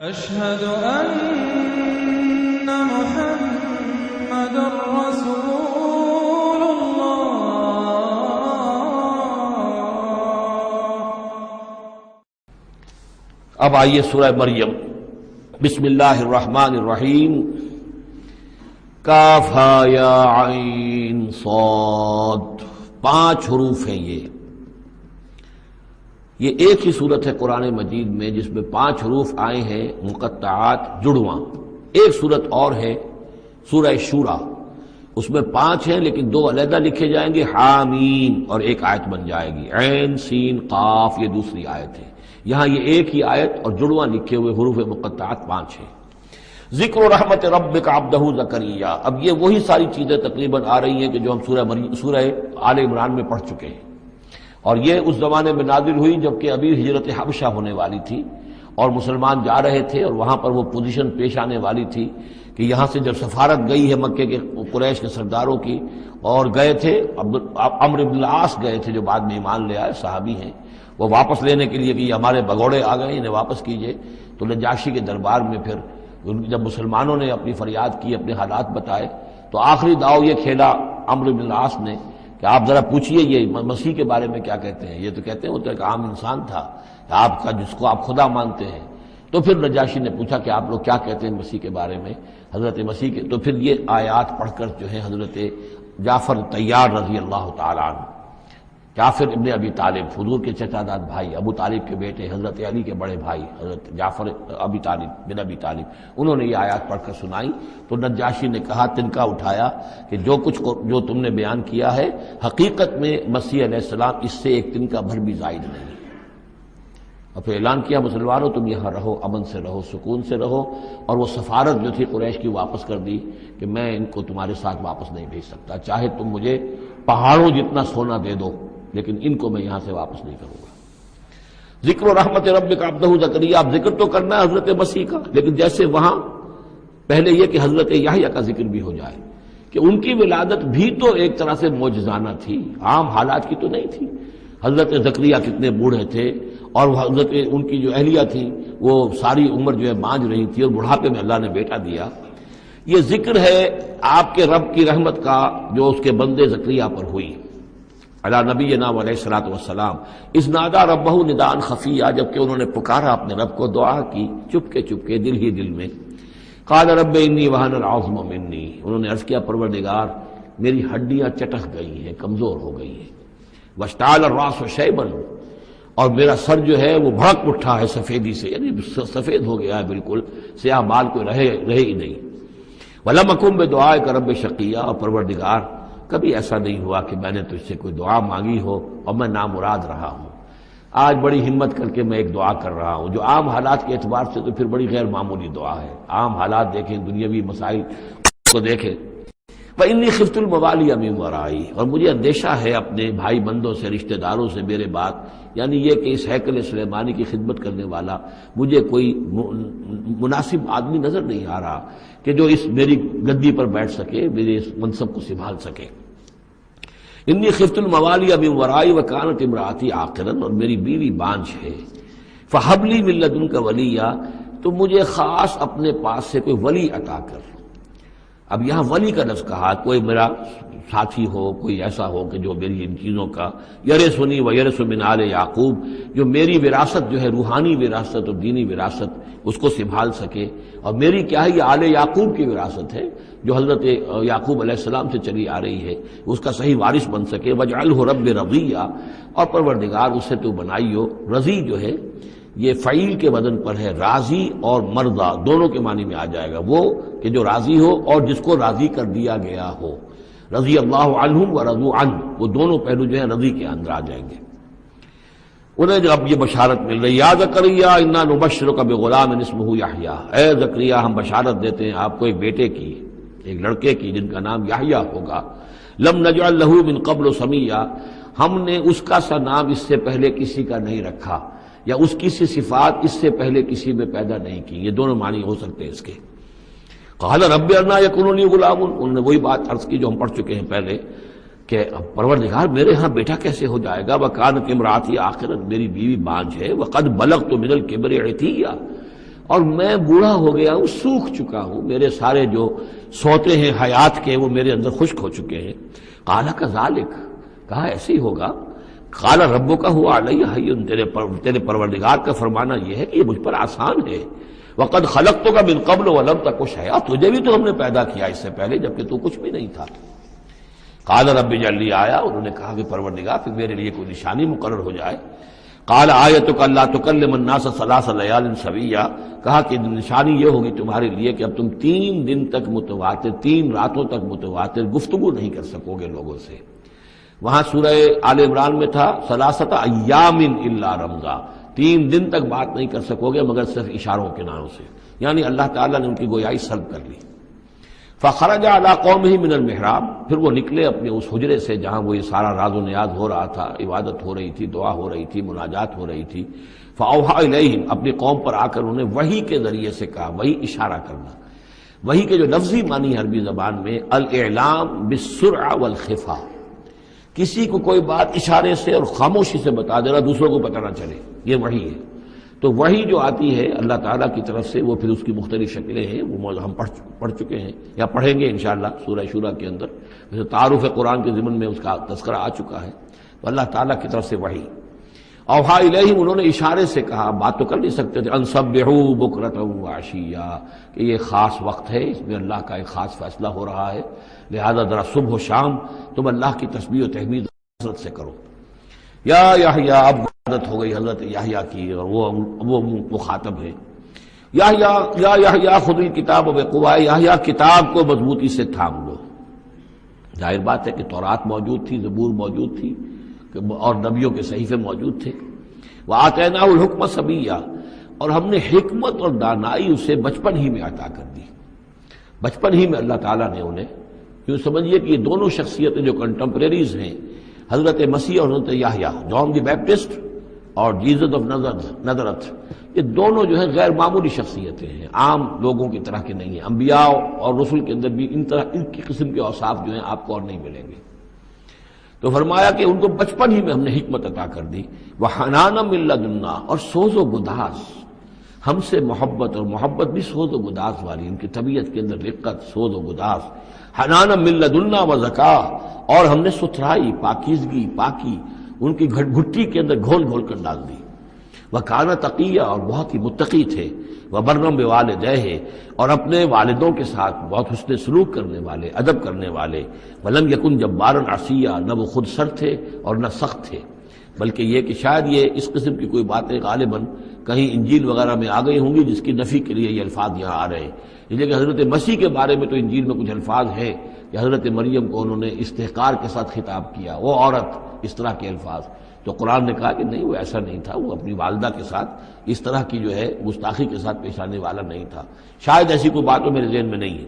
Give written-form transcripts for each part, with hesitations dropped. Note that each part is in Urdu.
أشهد أن محمد رسول الله۔ اب آئیے سورہ مریم، بسم اللہ الرحمن الرحیم۔ کاف ہا یا عین صاد، 5 حروف ہیں یہ ایک ہی صورت ہے قرآن مجید میں جس میں 5 حروف آئے ہیں مقطعات جڑواں۔ ایک صورت اور ہے سورہ شورى، اس میں 5 ہیں لیکن 2 علیحدہ لکھے جائیں گے، حامیم، اور ایک آیت بن جائے گی، عین سین قاف، یہ دوسری آیت ہے۔ یہاں یہ ایک ہی آیت اور جڑواں لکھے ہوئے حروف مقطعات 5 ہیں۔ ذکر رحمت ربک عبدہ زکریا، اب یہ وہی ساری چیزیں تقریباً آ رہی ہیں کہ جو ہم سورہ آل عمران میں پڑھ چکے ہیں، اور یہ اس زمانے میں نازل ہوئی جبکہ ابھی ہجرت حبشہ ہونے والی تھی اور مسلمان جا رہے تھے، اور وہاں پر وہ پوزیشن پیش آنے والی تھی کہ یہاں سے جب سفارت گئی ہے مکے کے قریش کے سرداروں کی، اور گئے تھے عمرو بن العاص گئے تھے جو بعد میں ایمان لے آئے، صحابی ہیں، وہ واپس لینے کے لیے کہ یہ ہمارے بگوڑے آ گئے، انہیں واپس کیجئے۔ تو نجاشی کے دربار میں پھر جب مسلمانوں نے اپنی فریاد کی، اپنے حالات بتائے، تو آخری داؤ یہ کھیلا عمرو بن العاص نے کہ آپ ذرا پوچھئے یہ مسیح کے بارے میں کیا کہتے ہیں۔ یہ تو کہتے ہیں وہ تو ایک عام انسان تھا آپ کا جس کو آپ خدا مانتے ہیں۔ تو پھر نجاشی نے پوچھا کہ آپ لوگ کیا کہتے ہیں مسیح کے بارے میں، حضرت مسیح کے۔ تو پھر یہ آیات پڑھ کر جو ہے حضرت جعفر طیار رضی اللہ تعالیٰ عنہ، جعفر ابن ابی طالب، حضور کے چچا داد بھائی، ابو طالب کے بیٹے، حضرت علی کے بڑے بھائی حضرت جعفر ابی طالب بن ابی طالب، انہوں نے یہ آیات پڑھ کر سنائی۔ تو نجاشی نے کہا، تنکا اٹھایا کہ جو تم نے بیان کیا ہے حقیقت میں مسیح علیہ السلام اس سے ایک تنکا بھر بھی زائد نہیں۔ اور پھر اعلان کیا، مسلمانوں تم یہاں رہو، امن سے رہو، سکون سے رہو، اور وہ سفارت جو تھی قریش کی واپس کر دی کہ میں ان کو تمہارے ساتھ واپس نہیں بھیج سکتا، چاہے تم مجھے پہاڑوں جتنا سونا دے دو لیکن ان کو میں یہاں سے واپس نہیں کروں گا۔ ذکر رحمت ربک عبدہ زکریا، اب ذکر تو کرنا ہے حضرت مسیح کا، لیکن جیسے وہاں پہلے یہ کہ حضرت یحییٰ کا ذکر بھی ہو جائے کہ ان کی ولادت بھی تو ایک طرح سے معجزانہ تھی، عام حالات کی تو نہیں تھی۔ حضرت زکریا کتنے بوڑھے تھے، اور حضرت ان کی جو اہلیہ تھی وہ ساری عمر جو ہے بانجھ رہی تھی، اور بڑھاپے میں اللہ نے بیٹا دیا۔ یہ ذکر ہے آپ کے رب کی رحمت کا جو اس کے بندے زکریا پر ہوئی، علی نبینا علیہ الصلوۃ والسلام، اذ نادى ربہ نداء خفیا، جبکہ انہوں نے پکارا اپنے رب کو، دعا کی چپکے چپکے دل ہی دل میں۔ قال رب انی وہن العظم منی، انہوں نے عرض کیا پروردگار میری ہڈیاں چٹک گئی ہیں، کمزور ہو گئی ہیں، واشتعل الراس شیبا، اور میرا سر جو ہے وہ بھڑک اٹھا ہے سفیدی سے، یعنی سفید ہو گیا ہے بالکل، سیاہ بال کوئی رہے ہی نہیں۔ ولم اکن بدعائک رب شقیا، اور پروردگار کبھی ایسا نہیں ہوا کہ میں نے تجھ سے کوئی دعا مانگی ہو اور میں نامراد رہا ہوں۔ آج بڑی ہمت کر کے میں ایک دعا کر رہا ہوں جو عام حالات کے اعتبار سے تو پھر بڑی غیر معمولی دعا ہے، عام حالات دیکھیں، دنیاوی مسائل کو دیکھیں۔ وَإِنِّي خِفْتُ الْمَوَالِيَ مِن وَرَائِي، اور مجھے اندیشہ ہے اپنے بھائی بندوں سے، رشتہ داروں سے میرے بعد، یعنی یہ کہ اس ہیکل سلیمانی کی خدمت کرنے والا مجھے کوئی مناسب آدمی نظر نہیں آ رہا کہ جو اس میری گدی پر بیٹھ سکے، میرے اس منصب کو سنبھال سکے۔ انی خفت الموالی من ورائی وکانت امراتی عاقرا، اور میری بیوی بانجھ ہے، فہب لی من لدنک ولیا، تو مجھے خاص اپنے پاس سے کوئی ولی عطا کر۔ اب یہاں ولی کا لفظ کہا، کوئی میرا ساتھی ہو، کوئی ایسا ہو کہ جو میری ان چیزوں کا یرثنی ویرث من آل یعقوب، جو میری وراثت جو ہے روحانی وراثت اور دینی وراثت اس کو سنبھال سکے، اور میری کیا ہے یہ آل یعقوب کی وراثت ہے جو حضرت یعقوب علیہ السلام سے چلی آ رہی ہے، اس کا صحیح وارث بن سکے۔ وجعلہ رب رضیہ، اور پروردگار اسے تو بنائیو، رضی جو ہے یہ فعیل کے وزن پر ہے، راضی اور مرضی دونوں کے معنی میں آ جائے گا، وہ کہ جو راضی ہو اور جس کو راضی کر دیا گیا ہو۔ رضی اللہ عنہم ورضوا عنہ، وہ دونوں پہلو جو ہیں رضی کے اندر آ جائیں گے۔ انہیں جب یہ بشارت مل رہی، یا زکریا انا نبشرک بغلام اسمہ یحییٰ، اے زکریا ہم بشارت دیتے ہیں آپ کو ایک بیٹے کی، ایک لڑکے کی جن کا نام یحییٰ ہوگا۔ لم نجعل لہ من قبل سمیہ، ہم نے اس کا سا نام اس سے پہلے کسی کا نہیں رکھا، یا اس کی سی صفات اس سے پہلے کسی میں پیدا نہیں کی، یہ دونوں معنی ہو سکتے ہیں اس کے۔ قال رب انا یکون لی غلام، انہوں نے وہی بات عرض کی جو ہم پڑھ چکے ہیں پہلے کہ پروردگار میرے ہاں بیٹا کیسے ہو جائے گا، وکانت امراتی عاقرا، میری بیوی بانجھ ہے، وقد بلغت من الکبر عتیہ، اور میں بوڑھا ہو گیا ہوں، سوکھ چکا ہوں، میرے سارے جو سوتے ہیں حیات کے وہ میرے اندر خشک ہو چکے ہیں۔ قال کذالک، کہا ایسے ہی ہوگا۔ قال ربک هو علی ہین، تیرے پروردگار کا فرمانا یہ ہے کہ یہ مجھ پر آسان ہے۔ وقد خلقتک من قبل ولم تک شیئا، تجھے بھی تو ہم نے پیدا کیا اس سے پہلے جبکہ تو کچھ بھی نہیں تھا۔ قال رب اجعل لی آیا، انہوں نے کہا کہ پروردگار پھر میرے لیے کوئی نشانی مقرر ہو جائے۔ قال آیتک الا تکلم الناس ثلاث لیال سویا، کہا کہ نشانی یہ ہوگی تمہارے لیے کہ اب تم 3 دن تک متواتر، 3 راتوں تک متواتر گفتگو نہیں کر سکو گے لوگوں سے۔ وہاں سورہ آل عمران میں تھا ثلاثۃ ایام الا رمزا، 3 دن تک بات نہیں کر سکو گے مگر صرف اشاروں کے نام سے، یعنی اللہ تعالیٰ نے ان کی گویائی سلب کر لی۔ فخرج علی قومہ من المحراب، پھر وہ نکلے اپنے اس حجرے سے جہاں وہ یہ سارا راز و نیاز ہو رہا تھا، عبادت ہو رہی تھی، دعا ہو رہی تھی، مناجات ہو رہی تھی۔ فاوحی الیہم، اپنی قوم پر آ کر انہوں نے وحی کے ذریعے سے کہا، وحی اشارہ کرنا۔ وحی کے جو لفظی معنی ہے عربی زبان میں الاعلام بالسرعہ والخفا، کسی کو کوئی بات اشارے سے اور خاموشی سے بتا دینا، دوسروں کو پتہ نہ چلے، یہ وحی ہے۔ تو وحی جو آتی ہے اللہ تعالیٰ کی طرف سے، وہ پھر اس کی مختلف شکلیں ہیں، وہ ہم پڑھ چکے ہیں یا پڑھیں گے انشاءاللہ سورہ شورا کے اندر، جیسے تعارف قرآن کے ضمن میں اس کا تذکرہ آ چکا ہے۔ تو اللہ تعالیٰ کی طرف سے وحی۔ اوحا الیہم، انہوں نے اشارے سے کہا، بات تو کر نہیں سکتے تھے، ان سبحوا بکرۃ وعشیا، کہ یہ خاص وقت ہے، اس میں اللہ کا ایک خاص فیصلہ ہو رہا ہے، لہذا ذرا صبح و شام تم اللہ کی تسبیح و تحمید حضرت سے کرو۔ یا یحییٰ، اب عادت ہو گئی حضرت یحییٰ کی، اور وہ مخاطب ہے۔ یا یحییٰ خذ الکتاب بقوۃ، یحییٰ کتاب کو مضبوطی سے تھام لو۔ ظاہر بات ہے کہ تورات موجود تھی، زبور موجود تھی، اور نبیوں کے صحیفے موجود تھے۔ وآتیناہ الحکم صبیا، اور ہم نے حکمت اور دانائی اسے بچپن ہی میں عطا کر دی، بچپن ہی میں اللہ تعالیٰ نے انہیں، کیوں سمجھیے کہ یہ دونوں شخصیتیں جو کنٹمپریریز ہیں، حضرت مسیح اور حضرت یحییٰ، جان دی بیپٹسٹ اور جیزس آف نزرت، یہ دونوں جو ہیں غیر معمولی شخصیتیں ہیں، عام لوگوں کی طرح کے نہیں ہیں۔ انبیاء اور رسل کے اندر بھی ان کی قسم کے اوصاف جو ہیں آپ کو اور نہیں ملیں گے۔ تو فرمایا کہ ان کو بچپن ہی میں ہم نے حکمت عطا کر دی۔ وحنانا من لدنا، اور سوز و گداز، ہم سے محبت، اور محبت بھی سوز و گداز والی، ان کی طبیعت کے اندر رقت، سوز و گداز۔ حنانا من لدنا وزکا، اور ہم نے ستھرائی، پاکیزگی، پاکی ان کی گھٹی کے اندر گھول گھول کر ڈال دی۔ وکانا تقیہ، اور بہت ہی متقی تھے۔ وبرم بوالدیہ، اور اپنے والدوں کے ساتھ بہت حسن سلوک کرنے والے، ادب کرنے والے۔ ولم یکن جبارا عصیا، نہ وہ خود سر تھے اور نہ سخت تھے، بلکہ یہ کہ شاید یہ اس قسم کی کوئی باتیں غالباً کہیں انجیل وغیرہ میں آ گئی ہوں گی جس کی نفی کے لیے یہ الفاظ یہاں آ رہے ہیں۔ اس لیے کہ حضرت مسیح کے بارے میں تو انجیل میں کچھ الفاظ ہیں کہ حضرت مریم کو انہوں نے استحقار کے ساتھ خطاب کیا، وہ عورت، اس طرح کے الفاظ۔ تو قرآن نے کہا کہ نہیں، وہ ایسا نہیں تھا، وہ اپنی والدہ کے ساتھ اس طرح کی جو ہے گستاخی کے ساتھ پیش آنے والا نہیں تھا۔ شاید ایسی کوئی بات تو میرے ذہن میں نہیں ہے۔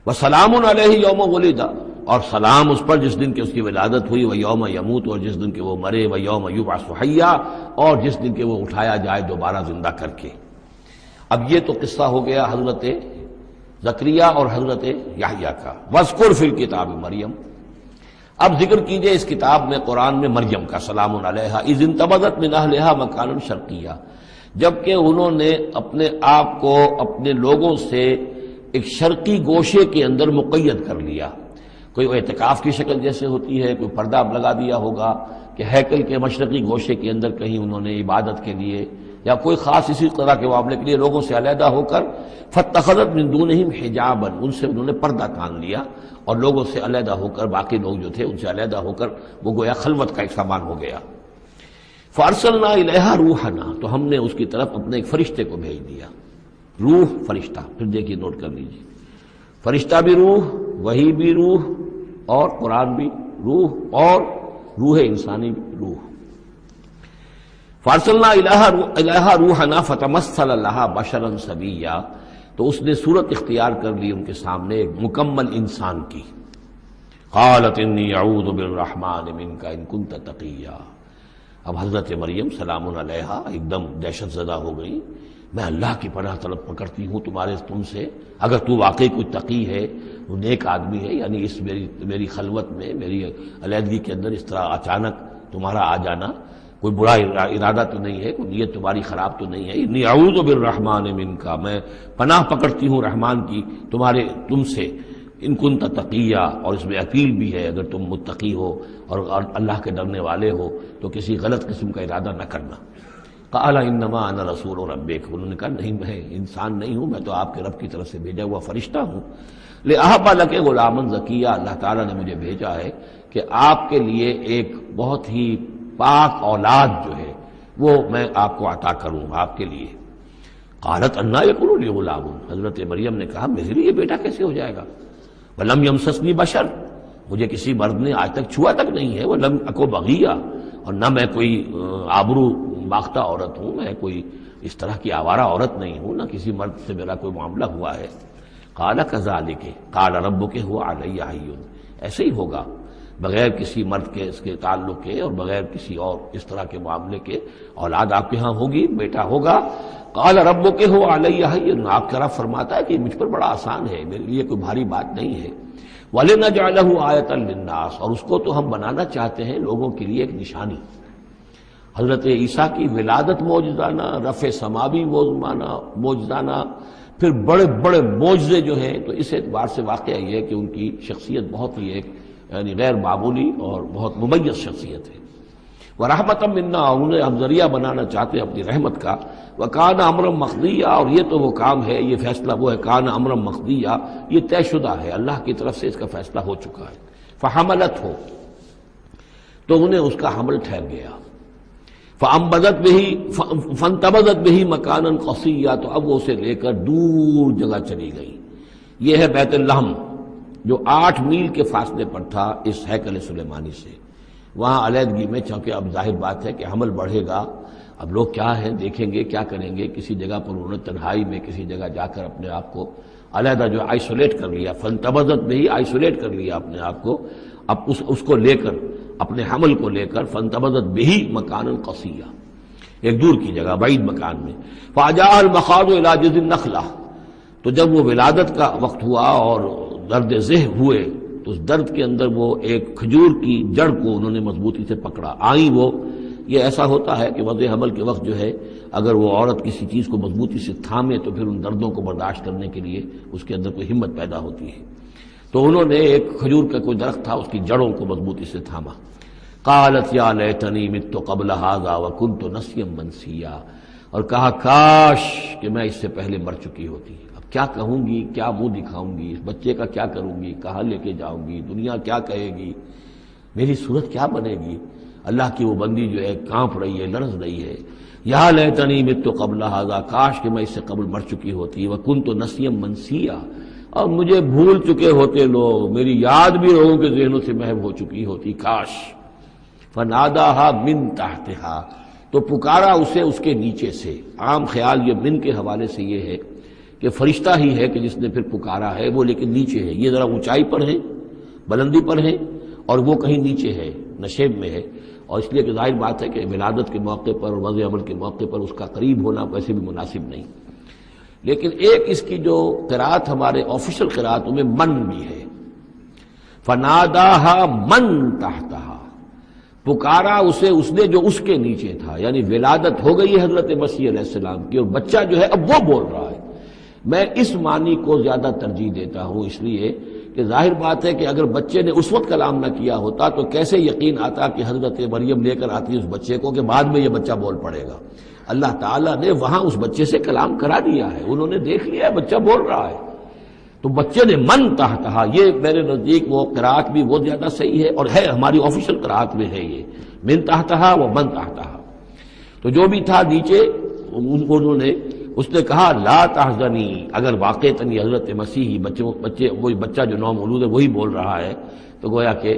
وسلام علیہ یوم ولد، اور سلام اس پر جس دن کہ اس کی ولادت ہوئی، و یوم یموت، اور جس دن کہ وہ مرے، و یوم یبعث حیا، اور جس دن کہ وہ اٹھایا جائے دوبارہ زندہ کر کے۔ اب یہ تو قصہ ہو گیا حضرت زکریا اور حضرت یحییٰ کا۔ واذکر فی الکتاب مریم، اب ذکر کیجئے اس کتاب میں، قرآن میں، مریم کا، سلام علیہا اذ انتبذت من اہلہا مکانا شرقیہ، جبکہ انہوں نے اپنے آپ کو اپنے لوگوں سے ایک شرقی گوشے کے اندر مقید کر لیا۔ کوئی اعتکاف کی شکل جیسے ہوتی ہے، کوئی پردہ لگا دیا ہوگا کہ ہیکل کے مشرقی گوشے کے اندر کہیں انہوں نے عبادت کے لیے یا کوئی خاص اسی طرح کے معاملے کے لیے لوگوں سے علیحدہ ہو کر، فاتخذت من دونہم حجابا، ان سے انہوں نے پردہ تان لیا، اور لوگوں سے علیحدہ ہو کر، باقی لوگ جو تھے ان سے علیحدہ ہو کر وہ گویا خلوت کا ایک سامان ہو گیا۔ فارسلنا الیہا روحنا، تو ہم نے اس کی طرف اپنے ایک فرشتے کو بھیج دیا۔ روح، فرشتہ، پھر دیکھیے نوٹ کر لیجیے، فرشتہ بھی روح، وحی بھی روح، اور قرآن بھی روح، اور روح انسانی بھی روح۔ فارسلنا الیہا روحنا فتمثل لہا بشرا سویا، تو اس نے صورت اختیار کر لی ان کے سامنے ایک مکمل انسان کی۔ قالت انی اعوذ بالرحمن منک ان کنت تقیا، اب حضرت مریم سلام علیہا ایک دم دہشت زدہ ہو گئی، میں اللہ کی پناہ طلب پکڑتی ہوں تم سے، اگر تو واقعی کوئی تقی ہے، وہ نیک آدمی ہے، یعنی اس میری خلوت میں، میری علیحدگی کے اندر اس طرح اچانک تمہارا آ جانا کوئی برا ارادہ تو نہیں ہے، کوئی نیت تمہاری خراب تو نہیں ہے. انی اعوذ بالرحمن منک، میں پناہ پکڑتی ہوں رحمان کی تم سے، ان کنت تقیہ، اور اس میں اپیل بھی ہے اگر تم متقی ہو اور اللہ کے ڈرنے والے ہو تو کسی غلط قسم کا ارادہ نہ کرنا. قال انما انا رسول ربک، انہوں نے کہا نہیں میں انسان نہیں ہوں، میں تو آپ کے رب کی طرف سے بھیجا ہوا فرشتہ ہوں. لأہب لک غلاما زکیہ، اللہ تعالیٰ نے مجھے بھیجا ہے کہ آپ کے لیے ایک بہت ہی پاک اولاد جو ہے وہ میں آپ کو عطا کروں آپ کے لیے. قالت انا یکون لی غلام، حضرت مریم نے کہا میرے لیے بیٹا کیسے ہو جائے گا. ولم یمسسنی بشر، مجھے کسی مرد نے آج تک چھوا تک نہیں ہے. ولم اکو بغیہ، اور نہ میں کوئی آبرو باختہ عورت ہوں، میں کوئی اس طرح کی آوارہ عورت نہیں ہوں، نہ کسی مرد سے میرا کوئی معاملہ ہوا ہے. قال کذالک قال ربک هو علی حی، ایسے ہی ہوگا بغیر کسی مرد کے اس کے تعلق کے اور بغیر کسی اور اس طرح کے معاملے کے اولاد آپ کے ہاں ہوگی، بیٹا ہوگا. قال ربک هو علی حی، آپ کا رب فرماتا ہے کہ مجھ پر بڑا آسان ہے، میرے لیے کوئی بھاری بات نہیں ہے. وَلِنَجْعَلَهُ آیَةً لِلنَّاسِ، اور اس کو تو ہم بنانا چاہتے ہیں لوگوں کے لیے ایک نشانی. حضرت عیسیٰ کی ولادت معجزانہ، رفع سماوی معجزانہ، پھر بڑے بڑے معجزے جو ہیں، تو اس اعتبار سے واقعہ یہ ہے کہ ان کی شخصیت بہت ہی ایک یعنی غیر معمولی اور بہت ممیز شخصیت ہے. وَرَحْمَةً مِنَّا، انہیں ہم ذریعہ بنانا چاہتے ہیں اپنی رحمت کا. وَكَانَ أَمْرًا مَقْضِيًّا، اور یہ تو وہ کام ہے، یہ فیصلہ وہ ہے كَانَ أَمْرًا مَقْضِيًّا، یہ طے شدہ ہے، اللہ کی طرف سے اس کا فیصلہ ہو چکا ہے. فَحَمَلَتْهُ، تو انہیں اس کا حمل ٹھہر گیا. فَانْتَبَذَتْ بِهِ مَكَانًا قَصِيًّا، تو اب وہ اسے لے کر دور جگہ چلی گئی. یہ ہے بیت اللحم جو 8 میل کے فاصلے پر تھا اس ہیکل سلیمانی سے. وہاں علیحدگی میں، چونکہ اب ظاہر بات ہے کہ حمل بڑھے گا، اب لوگ کیا ہیں دیکھیں گے، کیا کریں گے، کسی جگہ پر انہوں نے تنہائی میں کسی جگہ جا کر اپنے آپ کو علیحدہ جو آئسولیٹ کر لیا. فانتبذت بہی، آئسولیٹ کر لیا اپنے آپ کو، اب اس کو لے کر، اپنے حمل کو لے کر. فانتبذت بہی مکانا قصیا، ایک دور کی جگہ، بعید مکان میں. فاجاء المخاض الى جذع النخلہ، تو جب وہ ولادت کا وقت ہوا اور درد ذہ ہوئے تو اس درد کے اندر وہ ایک کھجور کی جڑ کو انہوں نے مضبوطی سے پکڑا. آئیں وہ، یہ ایسا ہوتا ہے کہ وضع حمل کے وقت جو ہے اگر وہ عورت کسی چیز کو مضبوطی سے تھامے تو پھر ان دردوں کو برداشت کرنے کے لیے اس کے اندر کوئی ہمت پیدا ہوتی ہے. تو انہوں نے ایک کھجور کا کوئی درخت تھا، اس کی جڑوں کو مضبوطی سے تھاما. قالت یا لیتنی مت قبل ھذا وکنت نسیا منسیا، اور کہا کاش کہ میں اس سے پہلے مر چکی ہوتی. اب کیا کہوں گی، کیا منہ دکھاؤں گی، اس بچے کا کیا کروں گی، کہاں لے کے جاؤں گی، دنیا کیا کہے گی، میری صورت کیا بنے گی. اللہ کی وہ بندی جو ہے کانپ رہی ہے، لرز رہی ہے. یا لیتنی مت قبل ھذا، کاش کہ میں اس سے قبل مر چکی ہوتی. وکنت نسیا منسیا، اور مجھے بھول چکے ہوتے لوگ، میری یاد بھی لوگوں کے ذہنوں سے محو ہو چکی ہوتی. کاش. فناداہا من تحتہا، تو پکارا اسے اس کے نیچے سے. عام خیال یہ من کے حوالے سے یہ ہے کہ فرشتہ ہی ہے کہ جس نے پھر پکارا ہے، وہ لیکن نیچے ہے. یہ ذرا اونچائی پر ہے، بلندی پر ہے، اور وہ کہیں نیچے ہے، نشیب میں ہے. اور اس لیے کہ ظاہر بات ہے کہ ولادت کے موقع پر اور وضع عمل کے موقع پر اس کا قریب ہونا ویسے بھی مناسب نہیں. لیکن ایک اس کی جو قرات ہمارے آفیشل قراتوں میں من بھی ہے. فناداہا من تحتہا، پکارا اسے اس نے جو اس کے نیچے تھا. یعنی ولادت ہو گئی ہے حضرت مسیح علیہ السلام کی، اور بچہ جو ہے اب وہ بول رہا ہے. میں اس معنی کو زیادہ ترجیح دیتا ہوں، اس لیے کہ ظاہر بات ہے کہ اگر بچے نے اس وقت کلام نہ کیا ہوتا تو کیسے یقین آتا کہ حضرت مریم لے کر آتی اس بچے کو کہ بعد میں یہ بچہ بول پڑے گا. اللہ تعالیٰ نے وہاں اس بچے سے کلام کرا دیا ہے، انہوں نے دیکھ لیا ہے بچہ بول رہا ہے. تو بچے نے من تحتہا، یہ میرے نزدیک وہ قرات بھی وہ زیادہ صحیح ہے، اور ہے ہماری آفیشل قرات میں ہے یہ من تحتہا و من تحتہا. تو جو بھی تھا نیچے، انہوں نے اس نے کہا لا تحزنی، اگر واقعتاً یہ حضرت مسیحی بچے وہی بچہ جو نو مولود ہے وہی بول رہا ہے، تو گویا کہ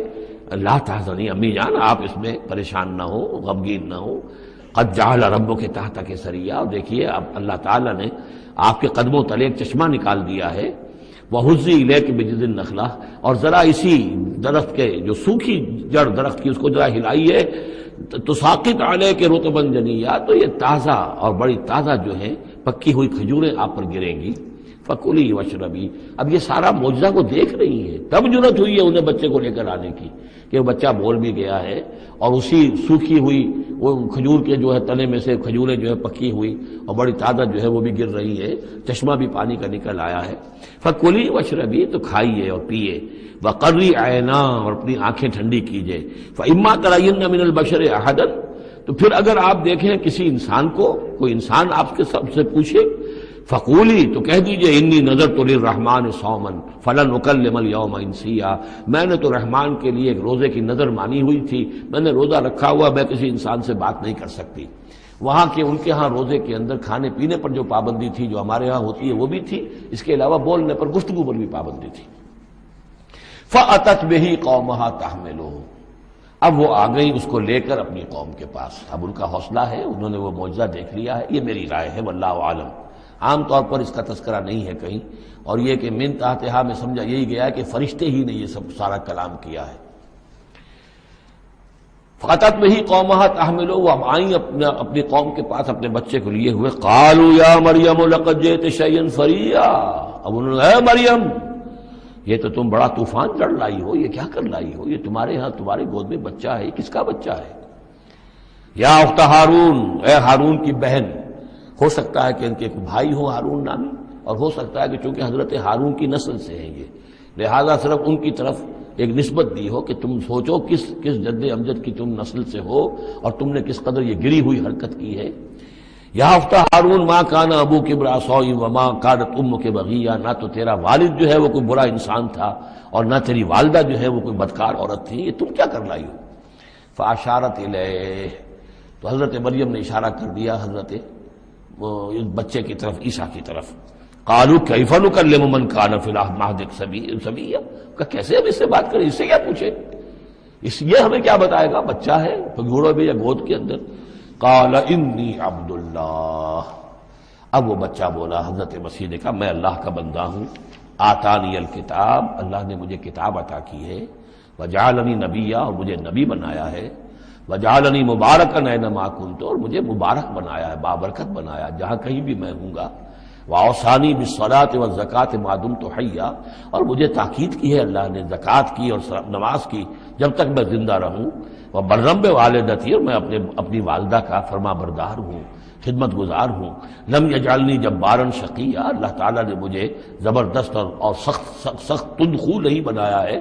لا تحزنی امی جان، آپ اس میں پریشان نہ ہو، غمگین نہ ہو. قد جعل ربک تحتک سریا، اور دیکھیے اب اللہ تعالیٰ نے آپ کے قدموں تلے ایک چشمہ نکال دیا ہے. وَحُزِّ إِلَيْكِ بِجِذْعِ النَّخْلَةِ، اور ذرا اسی درخت کے جو سوکھی جڑ درخت کی اس کو ذرا ہلائیے. تُسَاقِطْ عَلَيْكِ رُطْبًا جَنِيًّا، تو یہ تازہ اور بڑی تازہ جو ہیں پکی ہوئی کھجوریں آپ پر گریں گی. فکلی واشربی. اب یہ سارا معجزہ کو دیکھ رہی ہے، تب جرأت ہوئی ہے انہیں بچے کو لے کر آنے کی کہ وہ بچہ بول بھی گیا ہے، اور اسی سوکھی ہوئی وہ کھجور کے جو ہے تنے میں سے کھجوریں جو ہے پکی ہوئی اور بڑی تعداد جو ہے وہ بھی گر رہی ہے، چشمہ بھی پانی کا نکل آیا ہے. فکلی واشربی، تو کھائیے اور پیئے، وقری عینا، اور اپنی آنکھیں ٹھنڈی کیجئے. فاما ترین من البشر احدا، تو پھر اگر آپ دیکھیں کسی انسان کو، کوئی انسان آپ کے سب سے پوچھے، فقولی، تو کہہ دیجئے انی نذرت للرحمن صوما فلن اکلم اليوم انسیا، میں نے تو رحمان کے لیے ایک روزے کی نذر مانی ہوئی تھی، میں نے روزہ رکھا ہوا، میں کسی انسان سے بات نہیں کر سکتی. وہاں کے ان کے ہاں روزے کے اندر کھانے پینے پر جو پابندی تھی جو ہمارے ہاں ہوتی ہے وہ بھی تھی، اس کے علاوہ بولنے پر، گفتگو پر بھی پابندی تھی. فأتت به قومها تحملہ، اب وہ آ گئی اس کو لے کر اپنی قوم کے پاس. اب ان کا حوصلہ ہے، انہوں نے وہ معجزہ دیکھ لیا ہے. یہ میری رائے ہے، واللہ عالم. عام طور پر اس کا تذکرہ نہیں ہے کہیں، اور یہ کہ من تحتہا میں سمجھا یہی گیا کہ فرشتے ہی نے یہ سب سارا کلام کیا ہے. فاتت به قومها تحملہ، وہ اب آئیں اپنی قوم کے پاس اپنے بچے کو لیے ہوئے. قالوا یا مریم لقد جئت شیئا فریا، اب انہوں نے، اے مریم یہ تو تم بڑا طوفان چڑھ لائی ہو، یہ کیا کر لائی ہو، یہ تمہارے ہاں تمہارے گود میں بچہ ہے، کس کا بچہ ہے؟ یا اخت ہارون، اے ہارون کی بہن. ہو سکتا ہے کہ ان کے ایک بھائی ہو ہارون نامی، اور ہو سکتا ہے کہ چونکہ حضرت ہارون کی نسل سے ہیں یہ، لہذا صرف ان کی طرف ایک نسبت دی ہو کہ تم سوچو کس جد امجد کی تم نسل سے ہو اور تم نے کس قدر یہ گری ہوئی حرکت کی ہے. یا اخت ہارون ما کان ابوک امرأ سوء وما کانت امک بغیہ، نہ تو تیرا والد جو ہے وہ کوئی برا انسان تھا اور نہ تیری والدہ جو ہے وہ کوئی بدکار عورت تھی، یہ تم کیا کر لائی ہو؟ فاشارت الیہ، تو حضرت مریم نے اشارہ کر دیا حضرت اس بچے کی طرف، عیسیٰ کی طرف. قالوا کیف نکلم من کان فی المہد صبیا، کہ کیسے ہم اس سے بات کریں، اس سے کیا پوچھیں، یہ ہمیں کیا بتائے گا، بچہ ہے گھوڑوں میں یا گود کے اندر. قال انی عبد اللہ، اب وہ بچہ بولا، حضرت مسیح نے کہا میں اللہ کا بندہ ہوں. آتانی الکتاب، اللہ نے مجھے کتاب عطا کی ہے. وجعلنی نبیا، اور مجھے نبی بنایا ہے. وجعلنی مبارکا اینما کنت، اور مجھے مبارک بنایا ہے، بابرکت بنایا جہاں کہیں بھی میں ہوں گا. واوصانی بالصلاۃ والزکاۃ ما دمت حیا، اور مجھے تاکید کی ہے اللہ نے زکوٰۃ کی اور نماز کی جب تک میں زندہ رہوں. وبرم بوالدتی، اور میں اپنی والدہ کا فرما بردار ہوں، خدمت گزار ہوں. لم یجعلنی جبارا شقیا، اللہ تعالیٰ نے مجھے زبردست اور سخت تندخو نہیں بنایا ہے.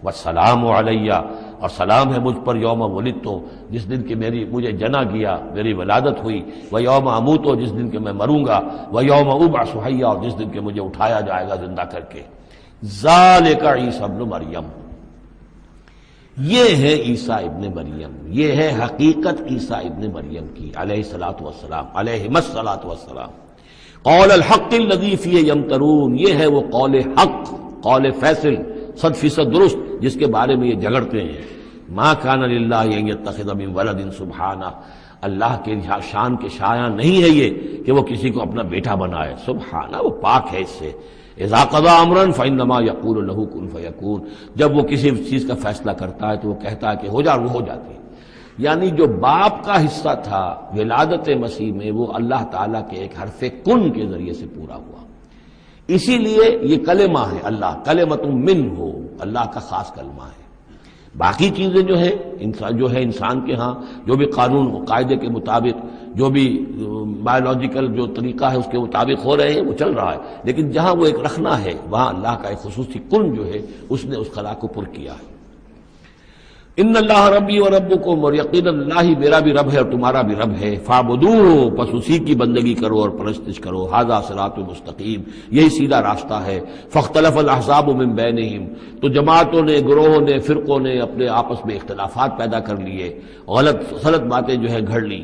والسلام علیہ، اور سلام ہے مجھ پر یوم ولدت، جس دن کہ مجھے جنا گیا، میری ولادت ہوئی. ویوم اموت، جس دن کہ میں مروں گا. ویوم ابعث حیا، اور جس دن کہ مجھے اٹھایا جائے گا زندہ کر کے. ذالک عیسی ابن مریم، یہ ہے عیسیٰ ابن مریم، یہ ہے حقیقت عیسیٰ ابن مریم کی علیہ الصلاۃ والسلام، علیہم الصلاۃ والسلام. قول الحق الذی فیہ یمترون، یہ ہے وہ قول حق، قول فیصل 100% درست جس کے بارے میں یہ جھگڑتے ہیں. ما کان للہ ان یتخذ من ولد سبحانہ، اللہ کے شان کے شایان نہیں ہے یہ کہ وہ کسی کو اپنا بیٹا بنائے، سبحانہ، وہ پاک ہے اس سے. اذا قضى امرا فانما يقول له كن فيكون، جب وہ کسی چیز کا فیصلہ کرتا ہے تو وہ کہتا ہے کہ ہو جا، وہ ہو جاتی ہے. یعنی جو باپ کا حصہ تھا ولادت مسیح میں، وہ اللہ تعالیٰ کے ایک حرف کن کے ذریعے سے پورا ہوا. اسی لیے یہ کلمہ ہے، اللہ کلمۃ منہ، اللہ کا خاص کلمہ ہے. باقی چیزیں جو ہے انسان کے ہاں جو بھی قانون و قاعدے کے مطابق، جو بھی بایولوجیکل جو طریقہ ہے اس کے مطابق ہو رہے ہیں، وہ چل رہا ہے. لیکن جہاں وہ ایک رکھنا ہے، وہاں اللہ کا ایک خصوصی کن جو ہے اس نے اس خلا کو پر کیا ہے. ان اللہ ربی و ربکم، اور یقیناً اللہ ہی میرا بھی رب ہے اور تمہارا بھی رب ہے. فاعبدوہ، پس اسی کی بندگی کرو اور پرستش کرو. ھذا صراط مستقیم، یہی سیدھا راستہ ہے. فاختلف الاحزاب من بینہم، تو جماعتوں نے، گروہوں نے، فرقوں نے اپنے آپس میں اختلافات پیدا کر لیے، غلط باتیں جو ہے گھڑ لی.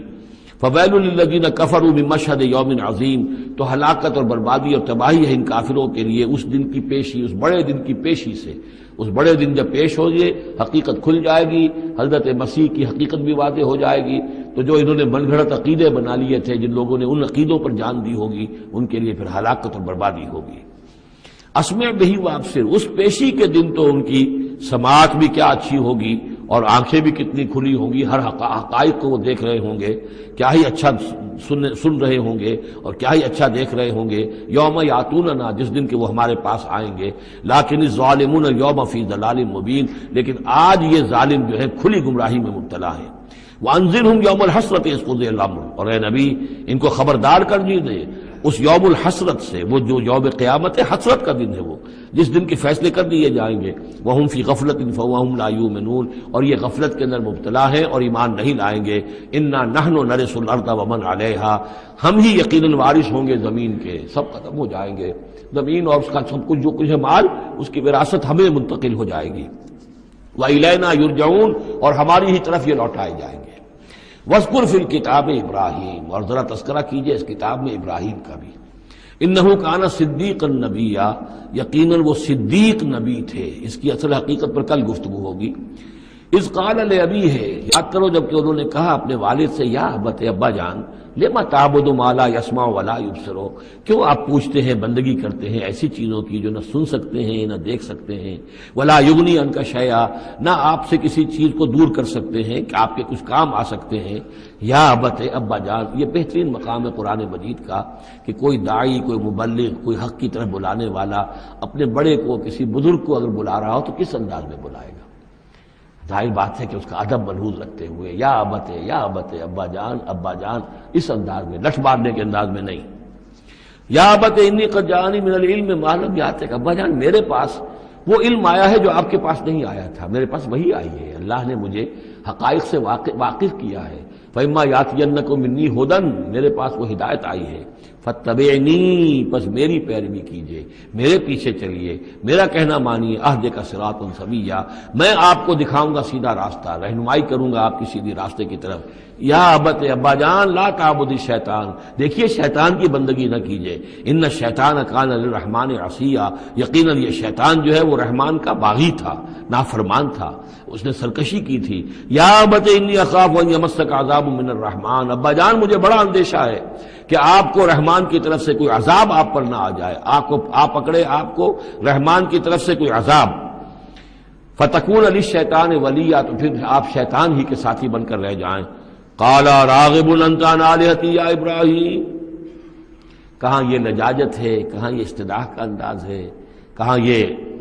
فویل للذین کفروا من مشہد یوم عظیم، تو ہلاکت اور بربادی اور تباہی ہے ان کافروں کے لیے اس دن کی پیشی، اس بڑے دن کی پیشی سے. اس بڑے دن جب پیش ہو گئے، حقیقت کھل جائے گی، حضرت مسیح کی حقیقت بھی واضح ہو جائے گی. تو جو انہوں نے من گھڑت عقیدے بنا لیے تھے، جن لوگوں نے ان عقیدوں پر جان دی ہوگی، ان کے لیے پھر ہلاکت اور بربادی ہوگی. اسمع بہی وابصر، اس پیشی کے دن تو ان کی سماعت بھی کیا اچھی ہوگی اور آنکھیں بھی کتنی کھلی ہوں گی، ہر حقائق کو وہ دیکھ رہے ہوں گے، کیا ہی اچھا سن رہے ہوں گے اور کیا ہی اچھا دیکھ رہے ہوں گے۔ یوم یاتوننا، جس دن کہ وہ ہمارے پاس آئیں گے، لیکن الظالمون یوم فی ضلال مبین، لیکن آج یہ ظالم جو ہے کھلی گمراہی میں مبتلا ہے۔ وانذرہم یوم الحسرۃ اذ قضی الامر، اور اے نبی ان کو خبردار کر دیجیے اس یوم الحسرت سے، وہ جو یوم قیامت ہے، حسرت کا دن ہے وہ، جس دن کے فیصلے کر دیے جائیں گے۔ وہم فی غفلۃ فہم لا یؤمنون، اور یہ غفلت کے اندر مبتلا ہیں اور ایمان نہیں لائیں گے۔ انا نحن نرث الارض ومن علیہا، ہم ہی یقیناً وارث ہوں گے زمین کے، سب ختم ہو جائیں گے، زمین اور اس کا سب کچھ جو کچھ ہے مال، اس کی وراثت ہمیں منتقل ہو جائے گی۔ وَإِلَيْنَا يُرْجَعُونَ، اور ہماری ہی طرف یہ لوٹائے جائیں گے۔ وَاذْكُرْ فِي الْكِتَابِ ابراہیم، اور ذرا تذکرہ کیجئے اس کتاب میں ابراہیم کا بھی۔ انہو کان صدیقا نبیا، یقیناً وہ صدیق نبی تھے، اس کی اصل حقیقت پر کل گفتگو ہوگی۔ اذ قال لابیہ، یاد کرو جب کہ انہوں نے کہا اپنے والد سے، یا ابت، ابا جان، لما تعبد ما لا يسمع ولا يبصر، کیوں آپ پوچھتے ہیں، بندگی کرتے ہیں ایسی چیزوں کی جو نہ سن سکتے ہیں نہ دیکھ سکتے ہیں، ولا یغنی عنک شیئا، نہ آپ سے کسی چیز کو دور کر سکتے ہیں کہ آپ کے کچھ کام آ سکتے ہیں۔ یا ابت، ابا جان، یہ بہترین مقام ہے قرآن مجید کا کہ کوئی داعی، کوئی مبلغ، کوئی حق کی طرف بلانے والا اپنے بڑے کو، کسی بزرگ کو اگر بلا رہا ہو تو کس انداز میں بلائے گا؟ ظاہر بات ہے کہ اس کا ادب ملحوظ رکھتے ہوئے، یا ابت، یا ابت، ابا جان، ابا جان، اس انداز میں، لٹ مارنے کے انداز میں نہیں۔ یا ابت انی قد جاءنی من العلم ما لم یاتک، ابا جان میرے پاس وہ علم آیا ہے جو آپ کے پاس نہیں آیا تھا، میرے پاس وہی آئی ہے، اللہ نے مجھے حقائق سے واقف کیا ہے۔ فإما یأتینکم منی ھدی، میرے پاس وہ ہدایت آئی ہے، فاتبعنی، پس میری پیروی کیجئے، میرے پیچھے چلیے، میرا کہنا مانیے، اہدک صراطا سویا، میں آپ کو دکھاؤں گا سیدھا راستہ، رہنمائی کروں گا آپ کی سیدھی راستے کی طرف۔ یا ابت، ابا جان، لا تعبد الشیطان، دیکھیے شیطان کی بندگی نہ کیجئے، ان الشیطان کان للرحمن عصیا، یقیناً یہ شیطان جو ہے وہ رحمان کا باغی تھا، نافرمان تھا، اس نے سرکشی کی تھی۔ یا ابت انی اخاف ان یمسک عذاب من الرحمن، ابا جان مجھے بڑا اندیشہ ہے کہ آپ کو رحمان کی طرف سے کوئی عذاب آپ پر نہ آ جائے، آپ پکڑے آپ کو رحمان کی طرف سے کوئی عذاب، فتکون للشیطان ولیا، تو پھر آپ شیطان ہی کے ساتھی بن کر رہ جائیں۔ قال راغب انت عن آلہتی یا ابراہیم، کہاں یہ لجاجت ہے، کہاں یہ استدعاء کا انداز ہے، کہاں یہ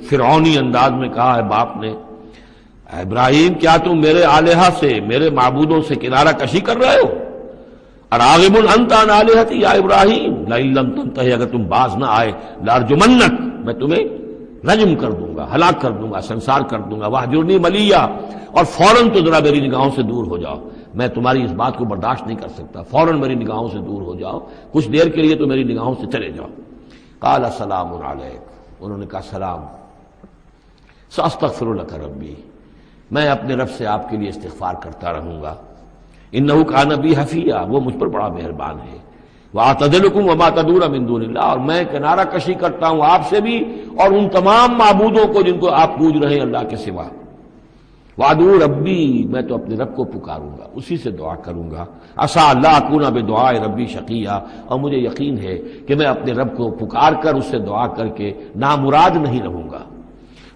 فرعونی انداز میں کہا ہے باپ نے، اے ابراہیم کیا تم میرے آلہہ سے، میرے معبودوں سے کنارہ کشی کر رہے ہو؟ راغب انت عن آلہتی یا ابراہیم لئن لم تنتہی، اگر تم باز نہ آئے، لارجمنک، میں تمہیں رجم کر دوں گا، ہلاک کر دوں گا، سنسار کر دوں گا، واہجرنی ملیہ، اور فوراً تو ذرا میری نگاہوں سے دور ہو جاؤ، میں تمہاری اس بات کو برداشت نہیں کر سکتا، فوراً میری نگاہوں سے دور ہو جاؤ، کچھ دیر کے لیے تو میری نگاہوں سے چلے جاؤ۔ قال سلام علیک، انہوں نے کہا سلام، ساستغفر لک ربی، میں اپنے رب سے آپ کے لیے استغفار کرتا رہوں گا، انہ کان بی حفیہ، وہ مجھ پر بڑا مہربان ہے، واعتزلکم وما تدعون من دون اللہ، اور میں کنارہ کشی کرتا ہوں آپ سے بھی اور ان تمام معبودوں کو جن کو آپ پوج رہے ہیں اللہ کے سوا، وادعو ربی، میں تو اپنے رب کو پکاروں گا، اسی سے دعا کروں گا، عسى اللہ اکون بدعاء ربی شقیہ، اور مجھے یقین ہے کہ میں اپنے رب کو پکار کر اس سے دعا کر کے نامراد نہیں رہوں گا۔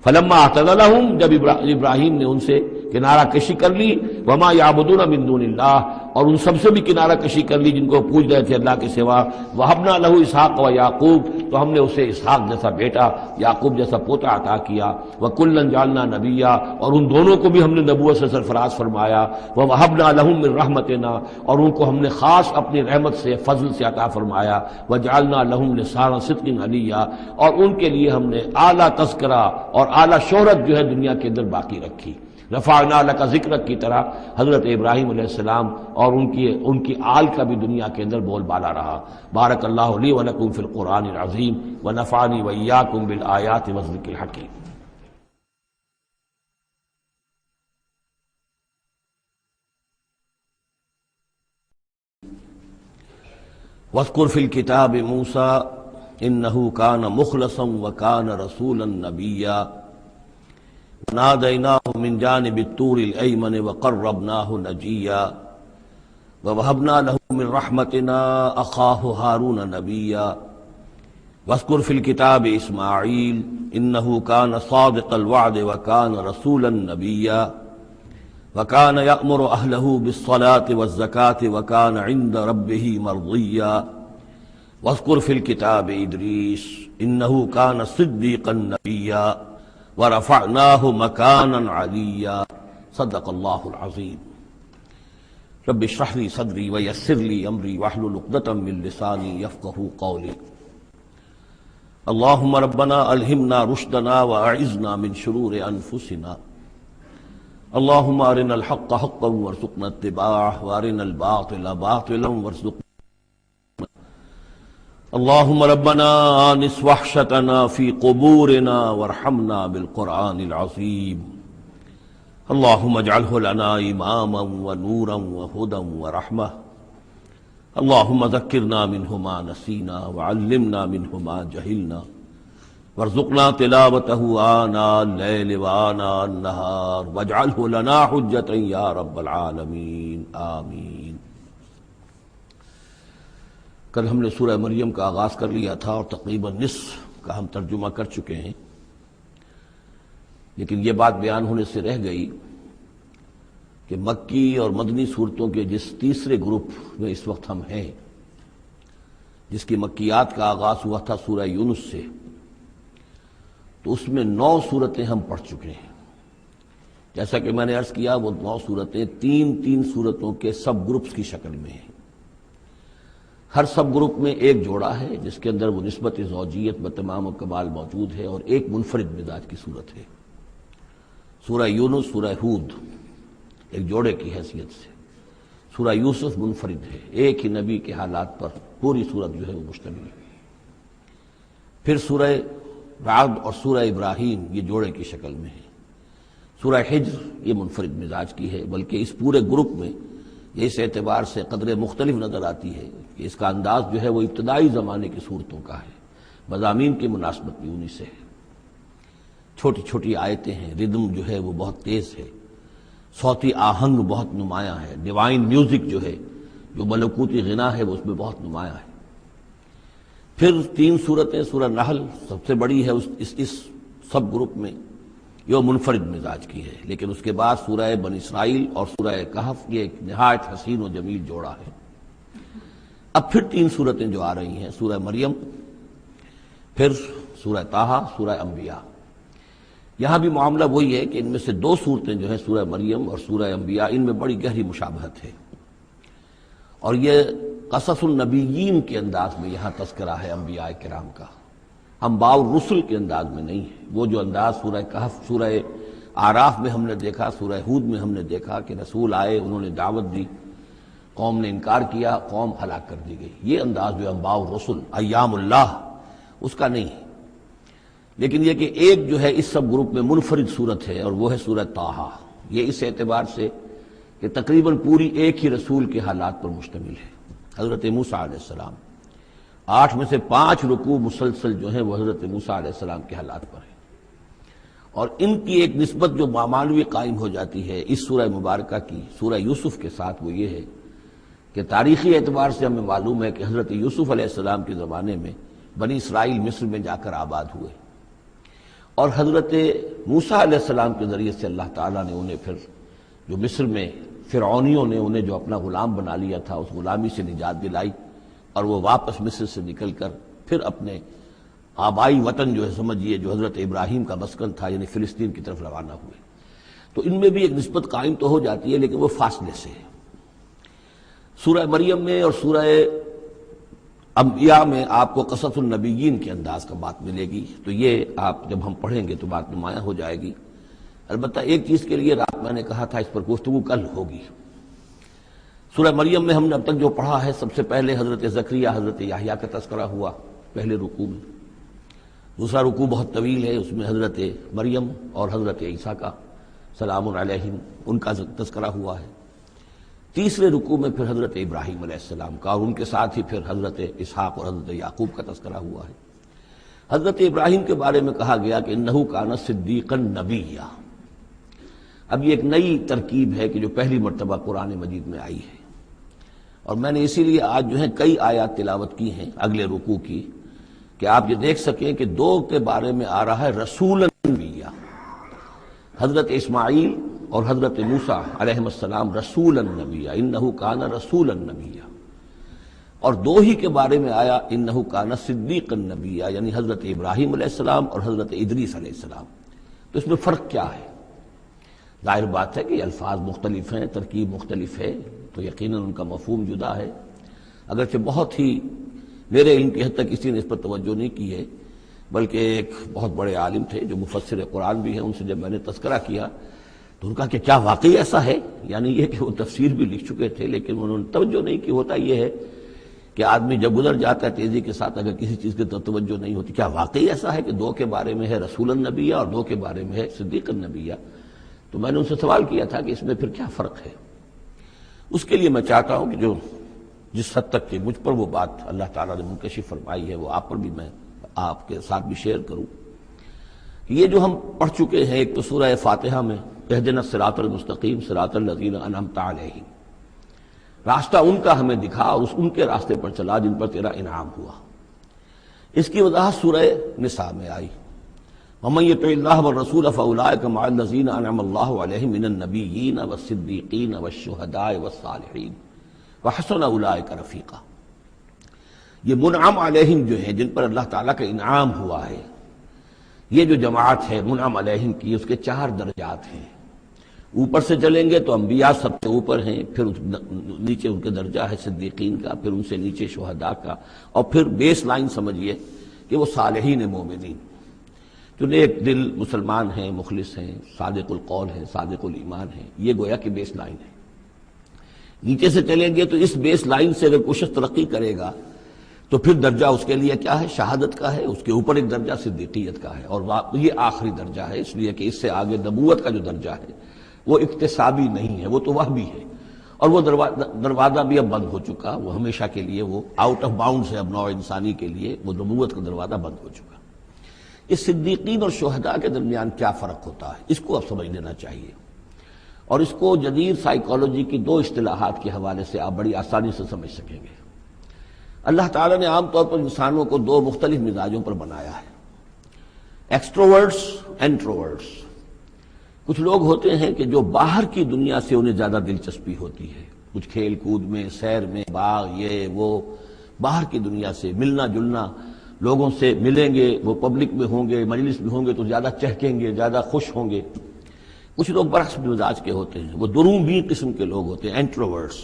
فلما اعتزلہم، جب ابراہیم نے ان سے کنارہ کشی کر لی، وما یعبدون من دون اللہ، اور ان سب سے بھی کنارہ کشی کر لی جن کو پوج رہے تھے اللہ کے سوا، وہبنا لہ اسحاق و یعقوب، تو ہم نے اسے اسحاق جیسا بیٹا، یعقوب جیسا پوتا عطا کیا، وکلا جعلنا نبیا، اور ان دونوں کو بھی ہم نے نبوت سے سرفراز فرمایا، ووہبنا لہم من رحمتنا، اور ان کو ہم نے خاص اپنی رحمت سے، فضل سے عطا فرمایا، وجعلنا لہم لسان صدق علیہ، اور ان کے لیے ہم نے اعلیٰ تذکرہ اور اعلیٰ شہرت جو ہے دنیا کے اندر باقی رکھی۔ رفعنا لک ذکرک کی طرح حضرت ابراہیم علیہ السلام اور ان کی آل کا بھی دنیا کے اندر بول بالا رہا۔ بارک اللہ لی ولکم فی القرآن العظیم ونفعنی وإیاکم بالآیات والذکر الحکیم۔ واذکر فی الکتاب موسیٰ انہ کان مخلصا وکان رسولا نبیا نادیناہ من جانب الطور الایمن وقربناہ نجیا ووہبنا لہ من رحمتنا اخاہ ہارون نبیا واذکر فی الکتاب اسماعیل انہ کان صادق الوعد وکان رسولا نبیا وَكَانَ يَأْمُرُ أَهْلَهُ بِالصَّلَاةِ وَالزَّكَاةِ وَكَانَ عِندَ رَبِّهِ مَرْضِيًّا وَاذْكُرْ فِي الْكِتَابِ إِدْرِيسَ إِنَّهُ كَانَ صِدِّيقًا نَبِيًّا وَرَفَعْنَاهُ مَكَانًا عَلِيًّا صدق اللہ العظیم۔ رب اشرح لي صدری ویسر لي امری واحلل عقدۃ من لسانی یفقہوا قولی۔ اللہم ربنا الہمنا رشدنا واعذنا من شرور انفسنا، اللہم ارنا الحق حقا وارزقنا اتباعہ وارنا الباطل باطلا وارزقنا، اللہم ربنا آنس وحشتنا فی قبورنا وارحمنا بالقرآن العظیم، اللہم اجعلہ لنا اماما ونورا وہدا ورحمہ، اللہم ذکرنا منہ ما نسینا وعلمنا منہ ما جہلنا وارزقنا تلاوتہ آناء اللیل وآناء النہار واجعلہ لنا حجتا یا رب العالمین آمین۔ کل ہم نے سورہ مریم کا آغاز کر لیا تھا اور تقریباً نصف کا ہم ترجمہ کر چکے ہیں، لیکن یہ بات بیان ہونے سے رہ گئی کہ مکی اور مدنی صورتوں کے جس تیسرے گروپ میں اس وقت ہم ہیں، جس کی مکیات کا آغاز ہوا تھا سورہ یونس سے، تو اس میں 9 صورتیں ہم پڑھ چکے ہیں۔ جیسا کہ میں نے عرض کیا، وہ 9 صورتیں تین صورتوں کے سب گروپس کی شکل میں ہیں۔ ہر سب گروپ میں ایک جوڑا ہے جس کے اندر وہ نسبت زوجیت بتمام و کمال موجود ہے، اور ایک منفرد مزاج کی صورت ہے۔ سورہ یونس، سورہ ہود ایک جوڑے کی حیثیت سے، سورہ یوسف منفرد ہے، ایک ہی نبی کے حالات پر پوری صورت جو ہے وہ مشتمل ہے۔ پھر سورہ رعد اور سورہ ابراہیم یہ جوڑے کی شکل میں ہے۔ سورہ حجر یہ منفرد مزاج کی ہے، بلکہ اس پورے گروپ میں یہ اس اعتبار سے قدرے مختلف نظر آتی ہے کہ اس کا انداز جو ہے وہ ابتدائی زمانے کی صورتوں کا ہے، مضامین کی مناسبت بھی انہی سے ہے۔ چھوٹی چھوٹی آیتیں ہیں، ردم جو ہے وہ بہت تیز ہے، صوتی آہنگ بہت نمایاں ہے، ڈیوائن میوزک جو ہے، جو ملکوتی غنا ہے وہ اس میں بہت نمایاں ہے۔ پھر 3 صورتیں، سورہ نحل سب سے بڑی ہے اس سب گروپ میں، یہ منفرد مزاج کی ہے، لیکن اس کے بعد سورہ بنی اسرائیل اور سورہ کہف یہ ایک نہایت حسین و جمیل جوڑا ہے۔ اب پھر 3 صورتیں جو آ رہی ہیں، سورہ مریم، پھر سورہ طٰہٰ، سورہ انبیاء۔ یہاں بھی معاملہ وہی ہے کہ ان میں سے 2 صورتیں جو ہیں سورہ مریم اور سورہ انبیاء، ان میں بڑی گہری مشابہت ہے، اور یہ قصص النبیین کے انداز میں یہاں تذکرہ ہے انبیاء کرام کا، انباء الرسل کے انداز میں نہیں ہے۔ وہ جو انداز سورہ کہف، سورہ اعراف میں ہم نے دیکھا، سورہ ہود میں ہم نے دیکھا کہ رسول آئے، انہوں نے دعوت دی، قوم نے انکار کیا، قوم ہلاک کر دی گئی، یہ انداز جو انباء الرسل، ایام اللہ، اس کا نہیں ہے۔ لیکن یہ کہ ایک جو ہے اس سب گروپ میں منفرد صورت ہے، اور وہ ہے سورہ طٰہٰ۔ یہ اس اعتبار سے کہ تقریباً پوری ایک ہی رسول کے حالات پر مشتمل ہے، حضرت موسیٰ علیہ السلام۔ 8 میں سے 5 رکوع مسلسل جو ہیں وہ حضرت موسیٰ علیہ السلام کے حالات پر ہیں، اور ان کی ایک نسبت جو معنوی قائم ہو جاتی ہے اس سورہ مبارکہ کی سورہ یوسف کے ساتھ، وہ یہ ہے کہ تاریخی اعتبار سے ہمیں معلوم ہے کہ حضرت یوسف علیہ السلام کے زمانے میں بنی اسرائیل مصر میں جا کر آباد ہوئے، اور حضرت موسیٰ علیہ السلام کے ذریعے سے اللہ تعالیٰ نے انہیں پھر جو مصر میں فرعونیوں نے انہیں جو اپنا غلام بنا لیا تھا، اس غلامی سے نجات دلائی، اور وہ واپس مصر سے نکل کر پھر اپنے آبائی وطن جو ہے سمجھیے جو حضرت ابراہیم کا مسکن تھا، یعنی فلسطین کی طرف روانہ ہوئے۔ تو ان میں بھی ایک نسبت قائم تو ہو جاتی ہے، لیکن وہ فاصلے سے ہے۔ سورہ مریم میں اور سورہ انبیاء میں آپ کو قصص النبیین کے انداز کا بات ملے گی، تو یہ آپ جب ہم پڑھیں گے تو بات نمایاں ہو جائے گی۔ البتہ ایک چیز کے لیے رات میں نے کہا تھا اس پر گفتگو کل ہوگی۔ سورہ مریم میں ہم نے اب تک جو پڑھا ہے، سب سے پہلے حضرت زکریا، حضرت یحییٰ کا تذکرہ ہوا پہلے رکوع میں۔ دوسرا رکوع بہت طویل ہے، اس میں حضرت مریم اور حضرت عیسیٰ کا سلام علیہم ان کا تذکرہ ہوا ہے۔ تیسرے رکوع میں پھر حضرت ابراہیم علیہ السلام کا، اور ان کے ساتھ ہی پھر حضرت اسحاق اور حضرت یعقوب کا تذکرہ ہوا ہے۔ حضرت ابراہیم کے بارے میں کہا گیا کہ انہ کان صدیقا نبیا۔ اب یہ ایک نئی ترکیب ہے کہ جو پہلی مرتبہ قرآن مجید میں آئی ہے، اور میں نے اسی لیے آج جو ہے کئی آیات تلاوت کی ہیں اگلے رکوع کی، کہ آپ یہ دیکھ سکیں کہ 2 کے بارے میں آ رہا ہے رسول نبیا، حضرت اسماعیل اور حضرت موسیٰ علیہ السلام رسول النبی، انہ کان رسول النبی، اور دو ہی کے بارے میں آیا انہ کان صدیق النبی، یعنی حضرت ابراہیم علیہ السلام اور حضرت ادریس علیہ السلام۔ تو اس میں فرق کیا ہے؟ ظاہر بات ہے کہ الفاظ مختلف ہیں، ترکیب مختلف ہے، تو یقیناً ان کا مفہوم جدا ہے، اگرچہ بہت ہی میرے علم کی حد تک کسی نے اس پر توجہ نہیں کی ہے، بلکہ ایک بہت بڑے عالم تھے جو مفسر قرآن بھی ہیں، ان سے جب میں نے تذکرہ کیا تو ان کا کہ کیا واقعی ایسا ہے؟ یعنی یہ کہ وہ تفسیر بھی لکھ چکے تھے لیکن انہوں نے توجہ نہیں کی۔ ہوتا یہ ہے کہ آدمی جب گزر جاتا ہے تیزی کے ساتھ، اگر کسی چیز کی توجہ نہیں ہوتی، کیا واقعی ایسا ہے کہ دو کے بارے میں ہے رسول النبیہ اور دو کے بارے میں ہے صدیق النبیہ؟ تو میں نے ان سے سوال کیا تھا کہ اس میں پھر کیا فرق ہے۔ اس کے لیے میں چاہتا ہوں کہ جو جس حد تک کہ مجھ پر وہ بات اللہ تعالیٰ نے منکشف فرمائی ہے وہ آپ پر بھی میں آپ کے ساتھ بھی شیئر کروں۔ یہ جو ہم پڑھ چکے ہیں، ایک تو سورہ فاتحہ میں اہدنا الصراط المستقیم صراط الذین انعمت علیہم، راستہ ان کا ہمیں دکھا اور ان کے راستے پر چلا جن پر تیرا انعام ہوا۔ اس کی وضاحت سورہ نساء میں آئی، وَمَن يُطِعِ اللَّهَ وَالرَّسُولَ فَأُولَٰئِكَ مَعَ الَّذِينَ أَنْعَمَ اللَّهُ عَلَيْهِم مِّنَ النَّبِيِّينَ وَالصِّدِّيقِينَ وَالشُّهَدَاءِ وَالصَّالِحِينَ وَحَسُنَ أُولَٰئِكَ رَفِيقًا۔ یہ منعم علیہم جو ہیں، جن پر اللہ تعالیٰ کا انعام ہوا ہے، یہ جو جماعت ہے منعم علیہم کی، اس کے 4 درجات ہیں۔ اوپر سے چلیں گے تو انبیاء سب سے اوپر ہیں، پھر نیچے ان کے درجہ ہے صدیقین کا، پھر ان سے نیچے شہداء کا، اور پھر بیس لائن سمجھیے کہ وہ صالحین مومنین، جو نیک دل مسلمان ہیں، مخلص ہیں، صادق القول ہیں، صادق الایمان ہیں، یہ گویا کہ بیس لائن ہے۔ نیچے سے چلیں گے تو اس بیس لائن سے اگر کوئی شخص ترقی کرے گا تو پھر درجہ اس کے لیے کیا ہے؟ شہادت کا ہے، اس کے اوپر ایک درجہ صدیقیت کا ہے، اور یہ آخری درجہ ہے، اس لیے کہ اس سے آگے نبوت کا جو درجہ ہے وہ اکتسابی نہیں ہے، وہ تو وہبی ہے، اور وہ دروازہ بھی اب بند ہو چکا، وہ ہمیشہ کے لیے وہ آؤٹ آف باؤنڈز ہے اب نوع انسانی کے لیے، وہ نبوت کا دروازہ بند ہو چکا۔ اس صدیقین اور شہداء کے درمیان کیا فرق ہوتا ہے، اس کو اب سمجھ لینا چاہیے، اور اس کو جدید سائیکالوجی کی 2 اصطلاحات کے حوالے سے آپ بڑی آسانی سے سمجھ سکیں گے۔ اللہ تعالیٰ نے عام طور پر انسانوں کو 2 مختلف مزاجوں پر بنایا ہے، ایکسٹروورٹس، انٹروورٹس۔ کچھ لوگ ہوتے ہیں کہ جو باہر کی دنیا سے انہیں زیادہ دلچسپی ہوتی ہے، کچھ کھیل کود میں، سیر میں، باغ، یہ وہ، باہر کی دنیا سے ملنا جلنا، لوگوں سے ملیں گے، وہ پبلک میں ہوں گے، مجلس میں ہوں گے تو زیادہ چہکیں گے، زیادہ خوش ہوں گے۔ کچھ لوگ برعکس مزاج کے ہوتے ہیں، وہ دروبین قسم کے لوگ ہوتے ہیں، انٹروورٹس۔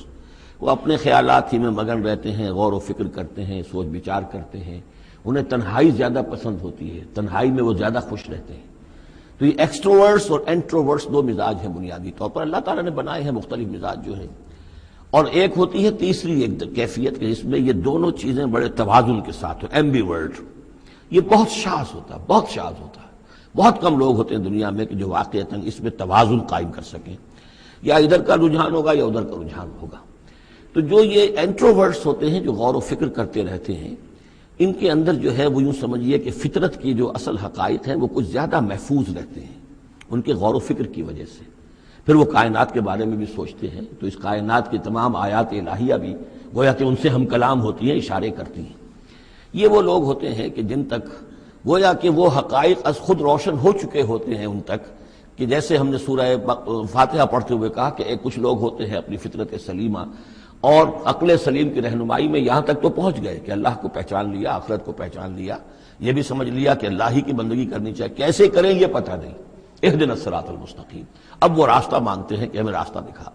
وہ اپنے خیالات ہی میں مگن رہتے ہیں، غور و فکر کرتے ہیں، سوچ بچار کرتے ہیں، انہیں تنہائی زیادہ پسند ہوتی ہے، تنہائی میں وہ زیادہ خوش رہتے ہیں۔ تو یہ ایکسٹروورٹس اور انٹروورٹس 2 مزاج ہیں بنیادی طور پر، اللہ تعالیٰ نے بنائے ہیں مختلف مزاج جو ہیں۔ اور ایک ہوتی ہے تیسری ایک کیفیت کہ جس میں یہ دونوں چیزیں بڑے توازن کے ساتھ ہو، ایمبیورٹ۔ یہ بہت شاذ ہوتا ہے، بہت شاذ ہوتا ہے، بہت کم لوگ ہوتے ہیں دنیا میں کہ جو واقعتاً اس میں توازن قائم کر سکیں، یا ادھر کا رجحان ہوگا یا ادھر کا رجحان ہوگا۔ تو جو یہ انٹروورٹس ہوتے ہیں، جو غور و فکر کرتے رہتے ہیں، ان کے اندر جو ہے وہ یوں سمجھیے کہ فطرت کی جو اصل حقائق ہیں وہ کچھ زیادہ محفوظ رہتے ہیں ان کے غور و فکر کی وجہ سے۔ پھر وہ کائنات کے بارے میں بھی سوچتے ہیں، تو اس کائنات کی تمام آیات الہیہ بھی گویا کہ ان سے ہم کلام ہوتی ہیں، اشارے کرتی ہیں۔ یہ وہ لوگ ہوتے ہیں کہ جن تک گویا کہ وہ حقائق از خود روشن ہو چکے ہوتے ہیں ان تک، کہ جیسے ہم نے سورہ فاتحہ پڑھتے ہوئے کہا کہ کچھ لوگ ہوتے ہیں اپنی فطرت سلیمہ اور عقل سلیم کی رہنمائی میں یہاں تک تو پہنچ گئے کہ اللہ کو پہچان لیا، آخرت کو پہچان لیا، یہ بھی سمجھ لیا کہ اللہ ہی کی بندگی کرنی چاہیے، کیسے کریں یہ پتہ نہیں، اہدنا الصراط المستقیم، اب وہ راستہ مانگتے ہیں کہ ہمیں راستہ دکھا۔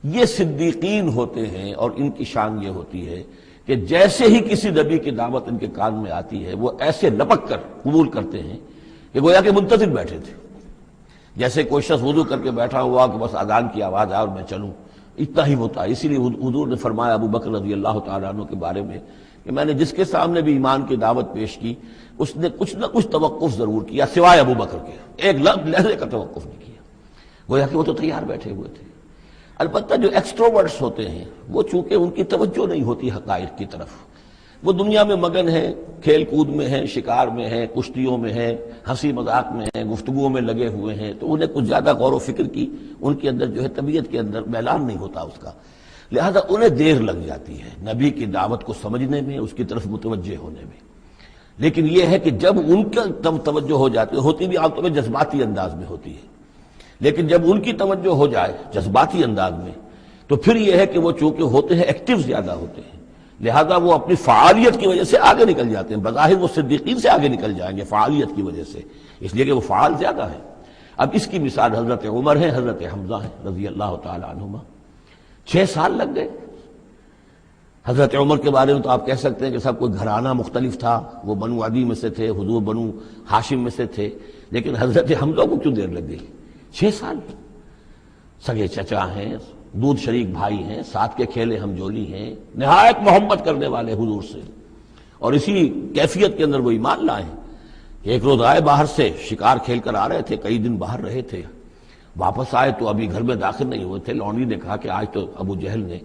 یہ صدیقین ہوتے ہیں، اور ان کی شان یہ ہوتی ہے کہ جیسے ہی کسی نبی کی دعوت ان کے کان میں آتی ہے وہ ایسے لپک کر قبول کرتے ہیں کہ گویا کہ منتظر بیٹھے تھے، جیسے کوئی شخص وضو کر کے بیٹھا ہوا کہ بس اذان کی آواز آئے اور میں چلوں، اتنا ہی ہوتا ہے۔ اسی لیے حضور نے فرمایا ابو بکر رضی اللہ تعالیٰ عنہ کے بارے میں کہ میں نے جس کے سامنے بھی ایمان کی دعوت پیش کی اس نے کچھ نہ کچھ توقف ضرور کیا سوائے ابو بکر کے، ایک لحظے کا توقف نہیں کیا، گویا کہ وہ تو تیار بیٹھے ہوئے تھے۔ البتہ جو ایکسٹروورٹس ہوتے ہیں وہ چونکہ ان کی توجہ نہیں ہوتی حقائق کی طرف، وہ دنیا میں مگن ہیں، کھیل کود میں ہیں، شکار میں ہیں، کشتیوں میں ہیں، ہنسی مذاق میں ہیں، گفتگوؤں میں لگے ہوئے ہیں، تو انہیں کچھ زیادہ غور و فکر کی ان کے اندر جو ہے طبیعت کے اندر میلان نہیں ہوتا اس کا، لہذا انہیں دیر لگ جاتی ہے نبی کی دعوت کو سمجھنے میں، اس کی طرف متوجہ ہونے میں۔ لیکن یہ ہے کہ جب ان کا توجہ ہو جاتی ہوتی بھی عام طور پہ جذباتی انداز میں ہوتی ہے، لیکن جب ان کی توجہ ہو جائے جذباتی انداز میں تو پھر یہ ہے کہ وہ چونکہ ہوتے ہیں ایکٹیو زیادہ ہوتے ہیں، لہذا وہ اپنی فعالیت کی وجہ سے آگے نکل جاتے ہیں، بظاہر وہ صدیقین سے آگے نکل جائیں گے فعالیت کی وجہ سے، اس لیے کہ وہ فعال زیادہ ہیں۔ اب اس کی مثال حضرت عمر ہے، حضرت حمزہ ہیں رضی اللہ تعالی عنہما۔ 6 سال لگ گئے۔ حضرت عمر کے بارے میں تو آپ کہہ سکتے ہیں کہ سب کوئی گھرانہ مختلف تھا، وہ بنو عدی میں سے تھے، حضور بنو ہاشم میں سے تھے، لیکن حضرت حمزہ کو کیوں دیر لگ گئی؟ 6 سال۔ سگے چچا ہیں، دودھ شریک بھائی ہیں، ساتھ کے کھیلے ہم جولی ہیں، نہایت محبت کرنے والے حضور سے، اور اسی کیفیت کے اندر وہ ایمان لائے ہیں۔ ایک روز آئے باہر سے، شکار کھیل کر آ رہے تھے، کئی دن باہر رہے تھے، واپس آئے تو ابھی گھر میں داخل نہیں ہوئے تھے، لونڈی نے کہا کہ آج تو ابو جہل نے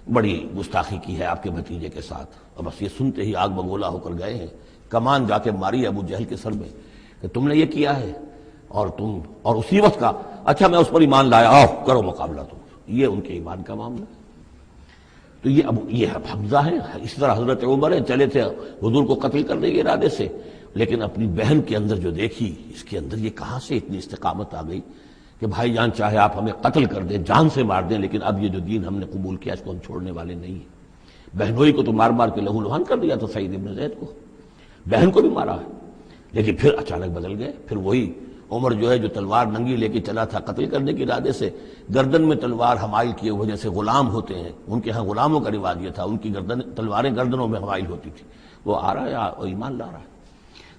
بڑی گستاخی کی ہے آپ کے بھتیجے کے ساتھ۔ اور بس یہ سنتے ہی آگ بگولا ہو کر گئے ہیں، کمان جا کے ماری ابو جہل کے سر میں کہ تم نے یہ کیا ہے، اور اسی وقت کا اچھا میں اس پر ایمان لایا، آؤ کرو مقابلہ تم۔ یہ ان کے ایمان کا معاملہ۔ تو یہ حمزہ ہے، اس طرح حضرت عمر ہے، چلے تھے حضور کو قتل کرنے کے ارادے سے، لیکن اپنی بہن کے اندر جو دیکھی، اس کے اندر یہ کہاں سے اتنی استقامت آ گئی کہ بھائی جان چاہے آپ ہمیں قتل کر دیں، جان سے مار دیں، لیکن اب یہ جو دین ہم نے قبول کیا اس کو ہم چھوڑنے والے نہیں ہیں۔ بہنوئی کو تو مار مار کے لہو لہان کر دیا تھا سعید ابن زید کو، بہن کو بھی مارا ہے، لیکن پھر اچانک بدل گئے۔ پھر وہی عمر جو ہے جو تلوار ننگی لے کے چلا تھا قتل کرنے کے ارادے سے، گردن میں تلوار حمائل کیے ہوئے جیسے غلام ہوتے ہیں، ان کے ہاں غلاموں کا رواج یہ تھا، ان کی تلواریں گردنوں میں حمائل ہوتی تھی، وہ آ رہا ہے اور ایمان لا رہا ہے۔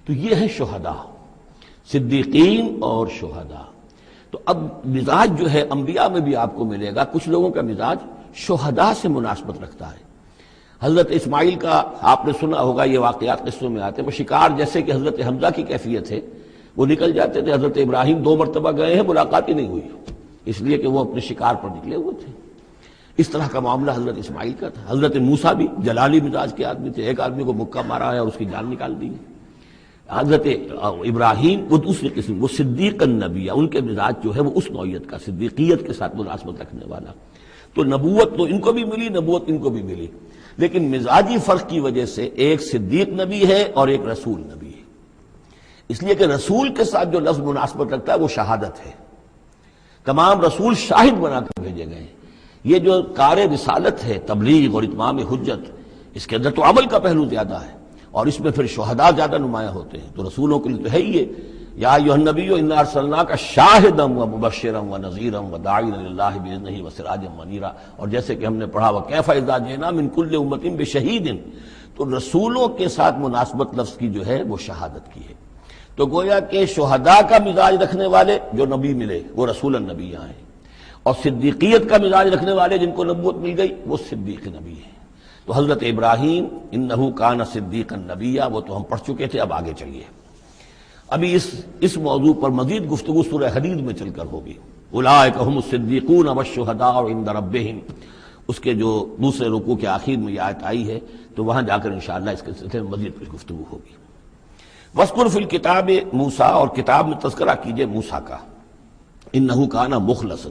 تو یہ ہے شہداء، صدیقین اور شہداء۔ تو اب مزاج جو ہے انبیاء میں بھی آپ کو ملے گا، کچھ لوگوں کا مزاج شہداء سے مناسبت رکھتا ہے۔ حضرت اسماعیل کا آپ نے سنا ہوگا، یہ واقعات قصوں میں آتے ہیں، وہ شکار جیسے کہ حضرت حمزہ کی کیفیت ہے، وہ نکل جاتے تھے۔ حضرت ابراہیم 2 مرتبہ گئے ہیں، ملاقات ہی نہیں ہوئی، اس لیے کہ وہ اپنے شکار پر نکلے ہوئے تھے۔ اس طرح کا معاملہ حضرت اسماعیل کا تھا۔ حضرت موسیٰ بھی جلالی مزاج کے آدمی تھے، ایک آدمی کو مکہ مارا ہے اور اس کی جان نکال دی ہے۔ حضرت ابراہیم وہ دوسری قسم، وہ صدیق النبی، ان کے مزاج جو ہے وہ اس نوعیت کا، صدیقیت کے ساتھ مناسبت رکھنے والا۔ تو نبوت تو ان کو بھی ملی، نبوت ان کو بھی ملی، لیکن مزاجی فرق کی وجہ سے ایک صدیق نبی ہے اور ایک رسول نبی ہے۔ اس لیے کہ رسول کے ساتھ جو لفظ مناسبت رکھتا ہے وہ شہادت ہے، تمام رسول شاہد بنا کر بھیجے گئے ہیں۔ یہ جو کار رسالت ہے، تبلیغ اور اتمام حجت، اس کے اندر تو عمل کا پہلو زیادہ ہے، اور اس میں پھر شہداء زیادہ نمایاں ہوتے ہیں۔ تو رسولوں کے لیے تو ہے ہی یہ، یا ایھا النبی انا ارسلناک شاہدا ومبشرا ونذیرا وداعیا الی اللہ باذنہ وسراجا منیرا، اور جیسے کہ ہم نے پڑھا وکیف اذا جئنا من کل امۃ بشہید، تو رسولوں کے ساتھ مناسبت لفظ کی جو ہے وہ شہادت کی ہے۔ تو گویا کہ شہداء کا مزاج رکھنے والے جو نبی ملے وہ رسول النبی ہیں، اور صدیقیت کا مزاج رکھنے والے جن کو نبوت مل گئی وہ صدیق نبی ہیں۔ تو حضرت ابراہیم انہ کان صدیقا نبیا، وہ تو ہم پڑھ چکے تھے، اب آگے چلیے۔ ابھی اس موضوع پر مزید گفتگو سورہ حدید میں چل کر ہوگی۔ اولئک ھم الصدیقون والشہداء عند ربہم، اس کے جو دوسرے رکوع کے آخر میں یہ آیت آئی ہے، تو وہاں جا کر انشاءاللہ اس کے سلسلے میں مزید کچھ گفتگو ہوگی۔ وَاذْكُرْ فِي الْكِتَابِ موسیٰ، اور کتاب میں تذکرہ کیجئے موسیٰ کا، انہ کان مخلصا،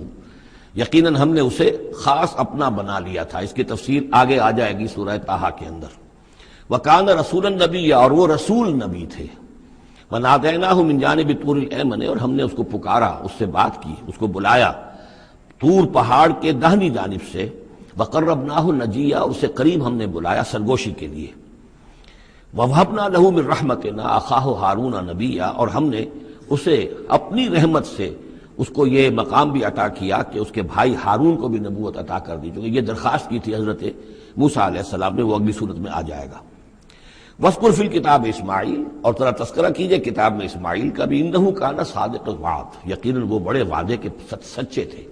یقیناً ہم نے اسے خاص اپنا بنا لیا تھا۔ اس کی تفسیر آگے آ جائے گی سورہ طٰہٰ کے اندر۔ وَكَانَ رَسُولًا نَبِيًّا، اور وہ رسول نبی تھے۔ وَنَادَيْنَاهُ مِن جَانِبِ الطُّورِ الْأَيْمَنِ، اور ہم نے اس کو پکارا، اس سے بات کی، اس کو بلایا طور پہاڑ کے داہنی جانب سے۔ وَقَرَّبْنَاهُ نَجِيًّا، اور اسے قریب ہم نے بلایا سرگوشی کے لیے۔ وَوَهَبْنَا لَهُ مِن رَحْمَتِنَا أَخَاهُ هَارُونَ نَبِيًّا، اور ہم نے اسے اپنی رحمت سے اس کو یہ مقام بھی عطا کیا کہ اس کے بھائی ہارون کو بھی نبوت عطا کر دی، چونکہ یہ درخواست کی تھی حضرت موسیٰ علیہ السلام نے، وہ اگلی صورت میں آ جائے گا۔ وَاذْكُرْ فِي الْكِتَابِ اسماعیل، اور ذرا تذکرہ کیجئے کتاب میں اسماعیل کا بھی، انہ کان صادق الوعد، یقیناً وہ بڑے وعدے کے سچے تھے۔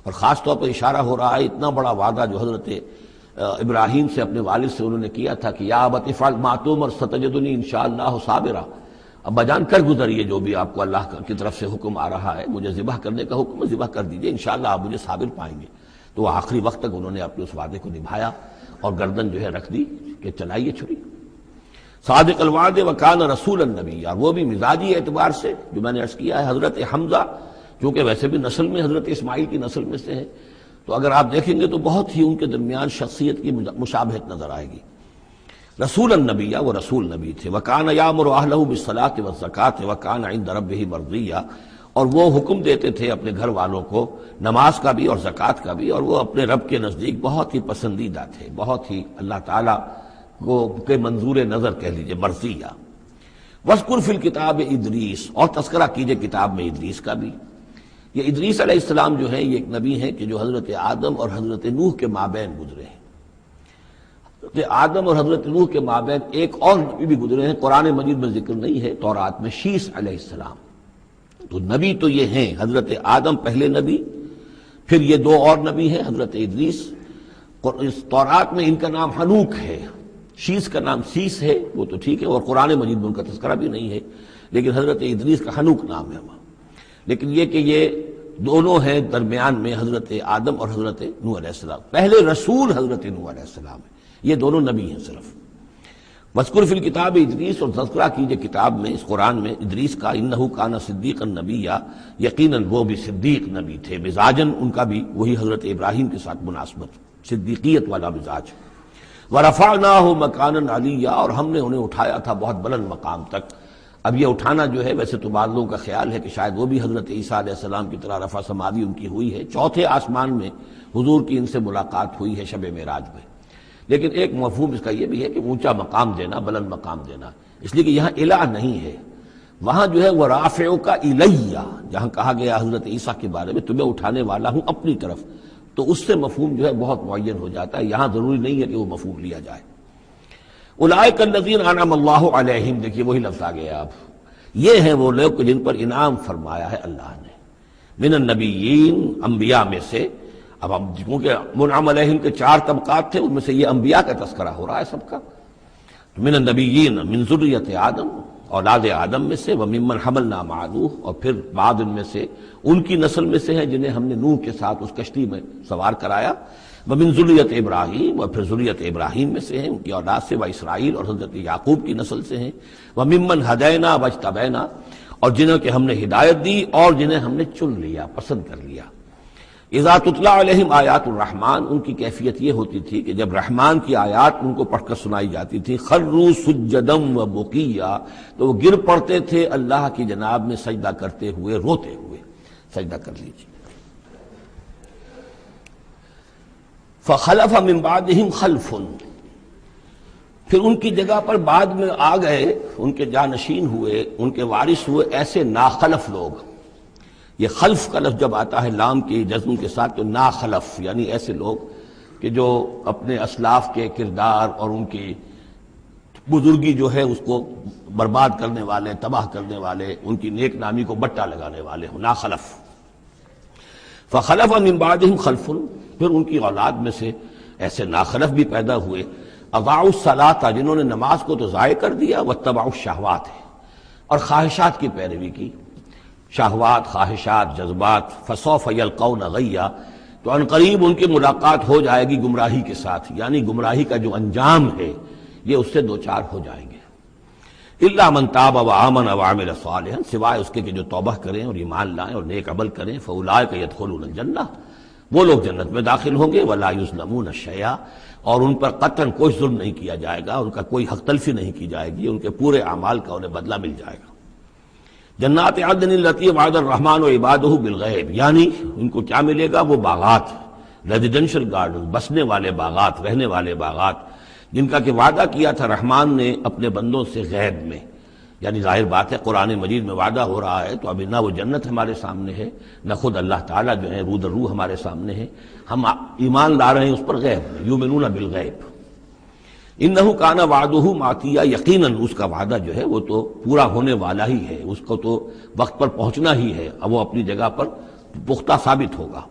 اور خاص طور پر اشارہ ہو رہا ہے اتنا بڑا وعدہ جو حضرت ابراہیم سے اپنے والد سے انہوں نے کیا تھا کہ یا ابت افعل ما تؤمر ستجدنی انشاءاللہ صابرا، ابا جان کر گزریے جو بھی آپ کو اللہ کی طرف سے حکم آ رہا ہے، مجھے ذبح کرنے کا حکم ہے، ذبح کر دیجئے، انشاءاللہ آپ مجھے صابر پائیں گے۔ تو وہ آخری وقت تک انہوں نے اپنے اس وعدے کو نبھایا اور گردن جو ہے رکھ دی کہ چلائیے چھری۔ صادق الوعد وکان رسول النبی، اور وہ بھی مزاجی اعتبار سے جو میں نے عرض کیا ہے، حضرت حمزہ چونکہ ویسے بھی نسل میں حضرت اسماعیل کی نسل میں سے ہیں، تو اگر آپ دیکھیں گے تو بہت ہی ان کے درمیان شخصیت کی مشابہت نظر آئے گی۔ رسول النبی، وہ رسول نبی تھے۔ وکان یامر اہلہ بالصلاۃ والزکاۃ وکان عند ربہ مرضیہ، اور وہ حکم دیتے تھے اپنے گھر والوں کو نماز کا بھی اور زکوٰۃ کا بھی، اور وہ اپنے رب کے نزدیک بہت ہی پسندیدہ تھے، بہت ہی اللہ تعالیٰ کو کے منظور نظر کہہ لیجیے، مرضیہ۔ وَاذْكُرْ فِي الْكِتَابِ ادریس، اور تذکرہ کیجئے کتاب میں ادریس کا بھی۔ یہ ادریس علیہ السلام جو ہیں یہ ایک نبی ہیں کہ جو حضرت آدم اور حضرت نوح کے مابین گزرے ہیں۔ حضرت آدم اور حضرت نوح کے مابین ایک اور نبی بھی گزرے ہیں، قرآن مجید میں ذکر نہیں ہے، تورات میں شیس علیہ السلام۔ تو نبی تو یہ ہیں حضرت آدم پہلے نبی، پھر یہ دو اور نبی ہیں حضرت ادریس۔ اس تورات میں ان کا نام حنوک ہے، شیس کا نام سیس ہے، وہ تو ٹھیک ہے، اور قرآن مجید میں ان کا تذکرہ بھی نہیں ہے، لیکن حضرت ادریس کا حنوک نام ہے وہاں۔ لیکن یہ کہ یہ دونوں ہیں درمیان میں حضرت آدم اور حضرت نوح علیہ السلام، پہلے رسول حضرت نوح علیہ السلام ہے، یہ دونوں نبی ہیں صرف۔ وَاذْكُرْ فِي الْكِتَابِ ادریس، اور تذکرہ کیجئے کتاب میں، اس قرآن میں ادریس کا، اِنَّهُ كَانَ صِدِّيقًا نَبِيًّا، یقیناً وہ بھی صدیق نبی تھے، مزاجاً ان کا بھی وہی حضرت ابراہیم کے ساتھ مناسبت، صدیقیت والا مزاج۔ وَرَفَعْنَاهُ مَكَانًا عَلِيًّا، اور ہم نے انہیں اٹھایا تھا بہت بلند مقام تک۔ اب یہ اٹھانا جو ہے ویسے تو بعض لوگوں کا خیال ہے کہ شاید وہ بھی حضرت عیسیٰ علیہ السلام کی طرح رفع سماوی ان کی ہوئی ہے، چوتھے آسمان میں حضور کی ان سے ملاقات ہوئی ہے شب معراج میں۔ لیکن ایک مفہوم اس کا یہ بھی ہے کہ اونچا مقام دینا، بلند مقام دینا، اس لیے کہ یہاں الہ نہیں ہے، وہاں جو ہے وہ رافعک الیہ، جہاں کہا گیا حضرت عیسیٰ کے بارے میں تمہیں اٹھانے والا ہوں اپنی طرف، تو اس سے مفہوم جو ہے بہت معین ہو جاتا ہے، یہاں ضروری نہیں ہے کہ وہ مفہوم لیا جائے۔ اولئک الذین انعم اللہ علیہم، دیکھیے وہی لفظ آ گیا اب، یہ ہیں وہ لوگ جن پر انعام فرمایا ہے اللہ نے، من النبیین، انبیاء میں سے۔ اب ہم کیونکہ منعم علیہم کے چار طبقات تھے، ان میں سے یہ انبیاء کا تذکرہ ہو رہا ہے سب کا۔ من النبیین، من ذریۃ آدم، اولاد آدم میں سے، وممن حملنا مع نوح، اور پھر بعد ان میں سے ان کی نسل میں سے ہیں جنہیں ہم نے نوح کے ساتھ اس کشتی میں سوار کرایا، ومن ذریۃ ابراہیم، اور پھر ذریۃ ابراہیم میں سے ہیں ان کی اولاد سے، و اسرائیل، اور حضرت یعقوب کی نسل سے ہیں، وممن ہدینا واجتبینا، اور جنہیں کہ ہم نے ہدایت دی اور جنہیں ہم نے چن لیا، پسند کر لیا۔ اذا تتلی علیہم آیات الرحمن، ان کی کیفیت یہ ہوتی تھی کہ جب رحمان کی آیات ان کو پڑھ کر سنائی جاتی تھی، خروا سجدا و بکیا، تو وہ گر پڑتے تھے اللہ کی جناب میں سجدہ کرتے ہوئے، روتے ہوئے۔ سجدہ کر لیجیے۔ فخلف من بعدہم خلف، پھر ان کی جگہ پر بعد میں آ گئے، ان کے جانشین ہوئے، ان کے وارث ہوئے ایسے ناخلف لوگ۔ یہ خلف کا لفظ جب آتا ہے لام کی جزم کے ساتھ تو ناخلف، یعنی ایسے لوگ کہ جو اپنے اسلاف کے کردار اور ان کی بزرگی جو ہے اس کو برباد کرنے والے، تباہ کرنے والے، ان کی نیک نامی کو بٹا لگانے والے ہوں، ناخلف۔ فخلف من بعدہم خلف، پھر ان کی اولاد میں سے ایسے ناخلف بھی پیدا ہوئے، اضاعوا الصلاۃ، جنہوں نے نماز کو تو ضائع کر دیا، واتبعوا الشہوات، اور خواہشات کی پیروی کی، شہوات، خواہشات، جذبات، فسوف یلقون غیا، تو ان قریب ان کی ملاقات ہو جائے گی گمراہی کے ساتھ، یعنی گمراہی کا جو انجام ہے یہ اس سے دوچار ہو جائیں گے۔ الا من تاب وآمن وعمل صالحا، سوائے اس کے کہ جو توبہ کریں اور ایمان لائیں اور نیک عمل کریں، فاولئک یدخلون الجنہ، وہ لوگ جنت میں داخل ہوں گے، ولا یظلمون شیئا، اور ان پر قطعاً کوئی ظلم نہیں کیا جائے گا، ان کا کوئی حق تلفی نہیں کی جائے گی، ان کے پورے اعمال کا انہیں بدلہ مل جائے گا۔ جنات عدن التی وعد الرحمن وعبادہ بالغیب، یعنی ان کو کیا ملے گا؟ وہ باغات، ریزیڈینشل گارڈن، بسنے والے باغات، رہنے والے باغات، جن کا کہ وعدہ کیا تھا رحمان نے اپنے بندوں سے غیب میں۔ یعنی ظاہر بات ہے قرآن مجید میں وعدہ ہو رہا ہے تو ابھی نہ وہ جنت ہمارے سامنے ہے، نہ خود اللہ تعالیٰ جو ہے روح در روح ہمارے سامنے ہے، ہم ایمان لا رہے ہیں اس پر غیب میں، یؤمنون بالغیب۔ انہ کان وعدہ ماتیا، یقیناً اس کا وعدہ جو ہے وہ تو پورا ہونے والا ہی ہے، اس کو تو وقت پر پہنچنا ہی ہے، اب وہ اپنی جگہ پر پختہ ثابت ہوگا۔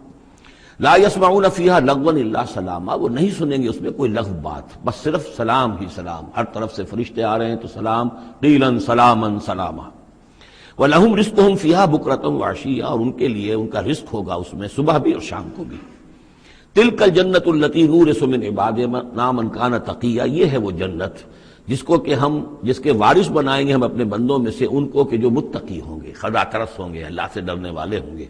لا یسمعون فیہا لغوا الا سلاما، وہ نہیں سنیں گے اس میں کوئی لغو بات، بس صرف سلام ہی سلام، ہر طرف سے فرشتے آ رہے ہیں تو سلام، قیلا سلاما سلاما۔ وَلَهُمْ رِزْقُهُمْ فِيهَا بُكْرَةً وَعَشِيًّا، اور ان کے لیے ان کا رزق ہوگا اس میں صبح بھی اور شام کو بھی۔ تِلْكَ الْجَنَّةُ الَّتِي نُورِثُ مِنْ عِبَادِنَا مَنْ كَانَ تَقِيًّا، یہ ہے وہ جنت جس کو کہ ہم جس کے وارث بنائیں گے ہم اپنے بندوں میں سے ان کو کہ جو متقی ہوں گے، خدا ترس ہوں گے، اللہ سے ڈرنے والے ہوں گے۔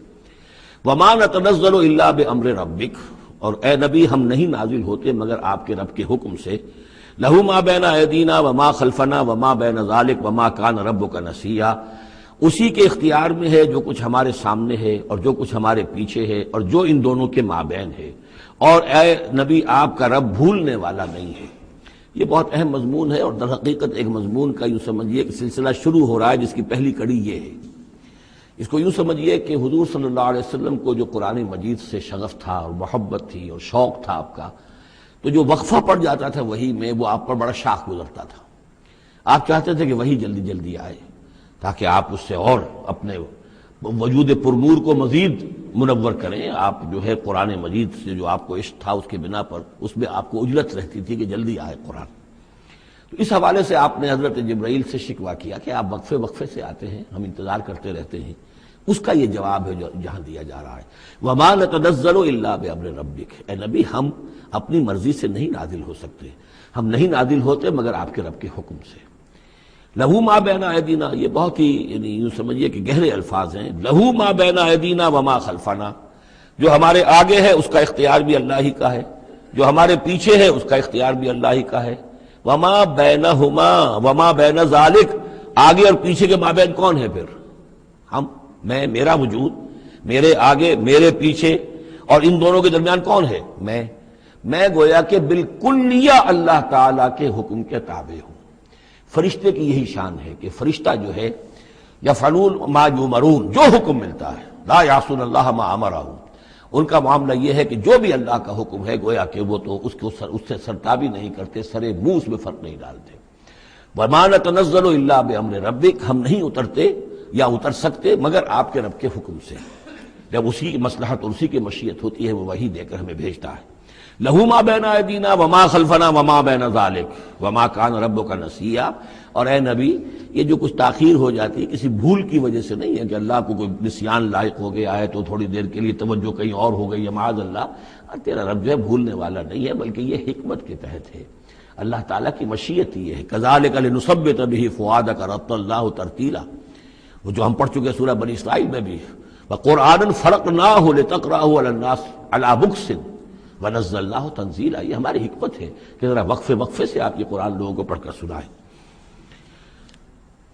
وَمَا نَتَنَزَّلُ إِلَّا بِأَمْرِ رَبِّكَ، اور اے نبی ہم نہیں نازل ہوتے مگر آپ کے رب کے حکم سے۔ لَهُ مَا بَيْنَ أَيْدِينَا وَمَا خَلْفَنَا وَمَا بَيْنَ ذَلِكَ وَمَا كَانَ رَبُّكَ نَسِيًّا، اسی کے اختیار میں ہے جو کچھ ہمارے سامنے ہے اور جو کچھ ہمارے پیچھے ہے اور جو ان دونوں کے مابین ہے، اور اے نبی آپ کا رب بھولنے والا نہیں ہے۔ یہ بہت اہم مضمون ہے، اور در حقیقت ایک مضمون کا یوں سمجھیے کہ سلسلہ شروع ہو رہا ہے جس کی پہلی کڑی یہ ہے۔ اس کو یوں سمجھیے کہ حضور صلی اللہ علیہ وسلم کو جو قرآن مجید سے شغف تھا اور محبت تھی اور شوق تھا آپ کا، تو جو وقفہ پڑ جاتا تھا وہی میں، وہ آپ پر بڑا شاخ گزرتا تھا۔ آپ چاہتے تھے کہ وہی جلدی جلدی آئے تاکہ آپ اس سے اور اپنے وجود پرنور کو مزید منور کریں۔ آپ جو ہے قرآن مجید سے جو آپ کو عشق تھا اس کے بنا پر اس میں آپ کو اجلت رہتی تھی کہ جلدی آئے قرآن۔ تو اس حوالے سے آپ نے حضرت جبرائیل سے شکوہ کیا کہ آپ وقفے وقفے سے آتے ہیں، ہم انتظار کرتے رہتے ہیں۔ اس کا یہ جواب ہے جو جہاں دیا جا رہا ہے، وَمَا نَتَنَزَّلُ إِلَّا بِأَمْرِ رَبِّكَ، اے نبی ہم اپنی مرضی سے نہیں نازل ہو سکتے، ہم نہیں نازل ہوتے مگر آپ کے رب کے حکم سے۔ لہو ما بین ایدینا، یہ بہت ہی یعنی یوں سمجھیے کہ گہرے الفاظ ہیں۔ لہو ما بین ایدینا وما خلفنا، جو ہمارے آگے ہے اس کا اختیار بھی اللہ ہی کا ہے، جو ہمارے پیچھے ہے اس کا اختیار بھی اللہ ہی کا ہے۔ وما بینہما وما بین ذالک، آگے اور پیچھے کے مابین کون ہے پھر؟ ہم، میں، میرا وجود، میرے آگے میرے پیچھے، اور ان دونوں کے درمیان کون ہے؟ میں گویا کہ بالکلیہ اللہ تعالیٰ کے حکم کے تابع ہوں۔ فرشتے کی یہی شان ہے کہ فرشتہ جو ہے یفعلون ما یؤمرون، جو حکم ملتا ہے، لا یعصون اللہ ما امرہم، ان کا معاملہ یہ ہے کہ جو بھی اللہ کا حکم ہے گویا کہ وہ تو اس سے سرتابی نہیں کرتے، سرے منہ اس میں فرق نہیں ڈالتے۔ وما نتنزل الا بامر ربک، ہم نہیں اترتے یا اتر سکتے مگر آپ کے رب کے حکم سے۔ جب اسی کی مصلحت اور اسی کی مشیت ہوتی ہے وہ وحی دے کر ہمیں بھیجتا ہے۔ لہو ما بین ایدینا وما خلفنا وما بین ذالک وما کان ربک نسیا، اور اے نبی یہ جو کچھ تاخیر ہو جاتی ہے کسی بھول کی وجہ سے نہیں ہے کہ اللہ کو کوئی نسیان لاحق ہو گیا ہے تو تھوڑی دیر کے لیے توجہ کہیں اور ہو گئی ہے، معاذ اللہ، تیرا رب جو ہے بھولنے والا نہیں ہے بلکہ یہ حکمت کے تحت ہے، اللہ تعالیٰ کی مشیت ہی ہے۔ کذالک لنثبت بہ فؤادک رتل اللہ ترتیلا، وہ جو ہم پڑھ چکے سورہ بنی اسرائیل میں بھی، وقرآنا فرقناہ لتقرأہ علی الناس علی مکث ونزلناہ تنزیلا، یہ ہماری حکمت ہے کہ ذرا وقفے وقفے سے آپ یہ قرآن لوگوں کو پڑھ کر سنائیں۔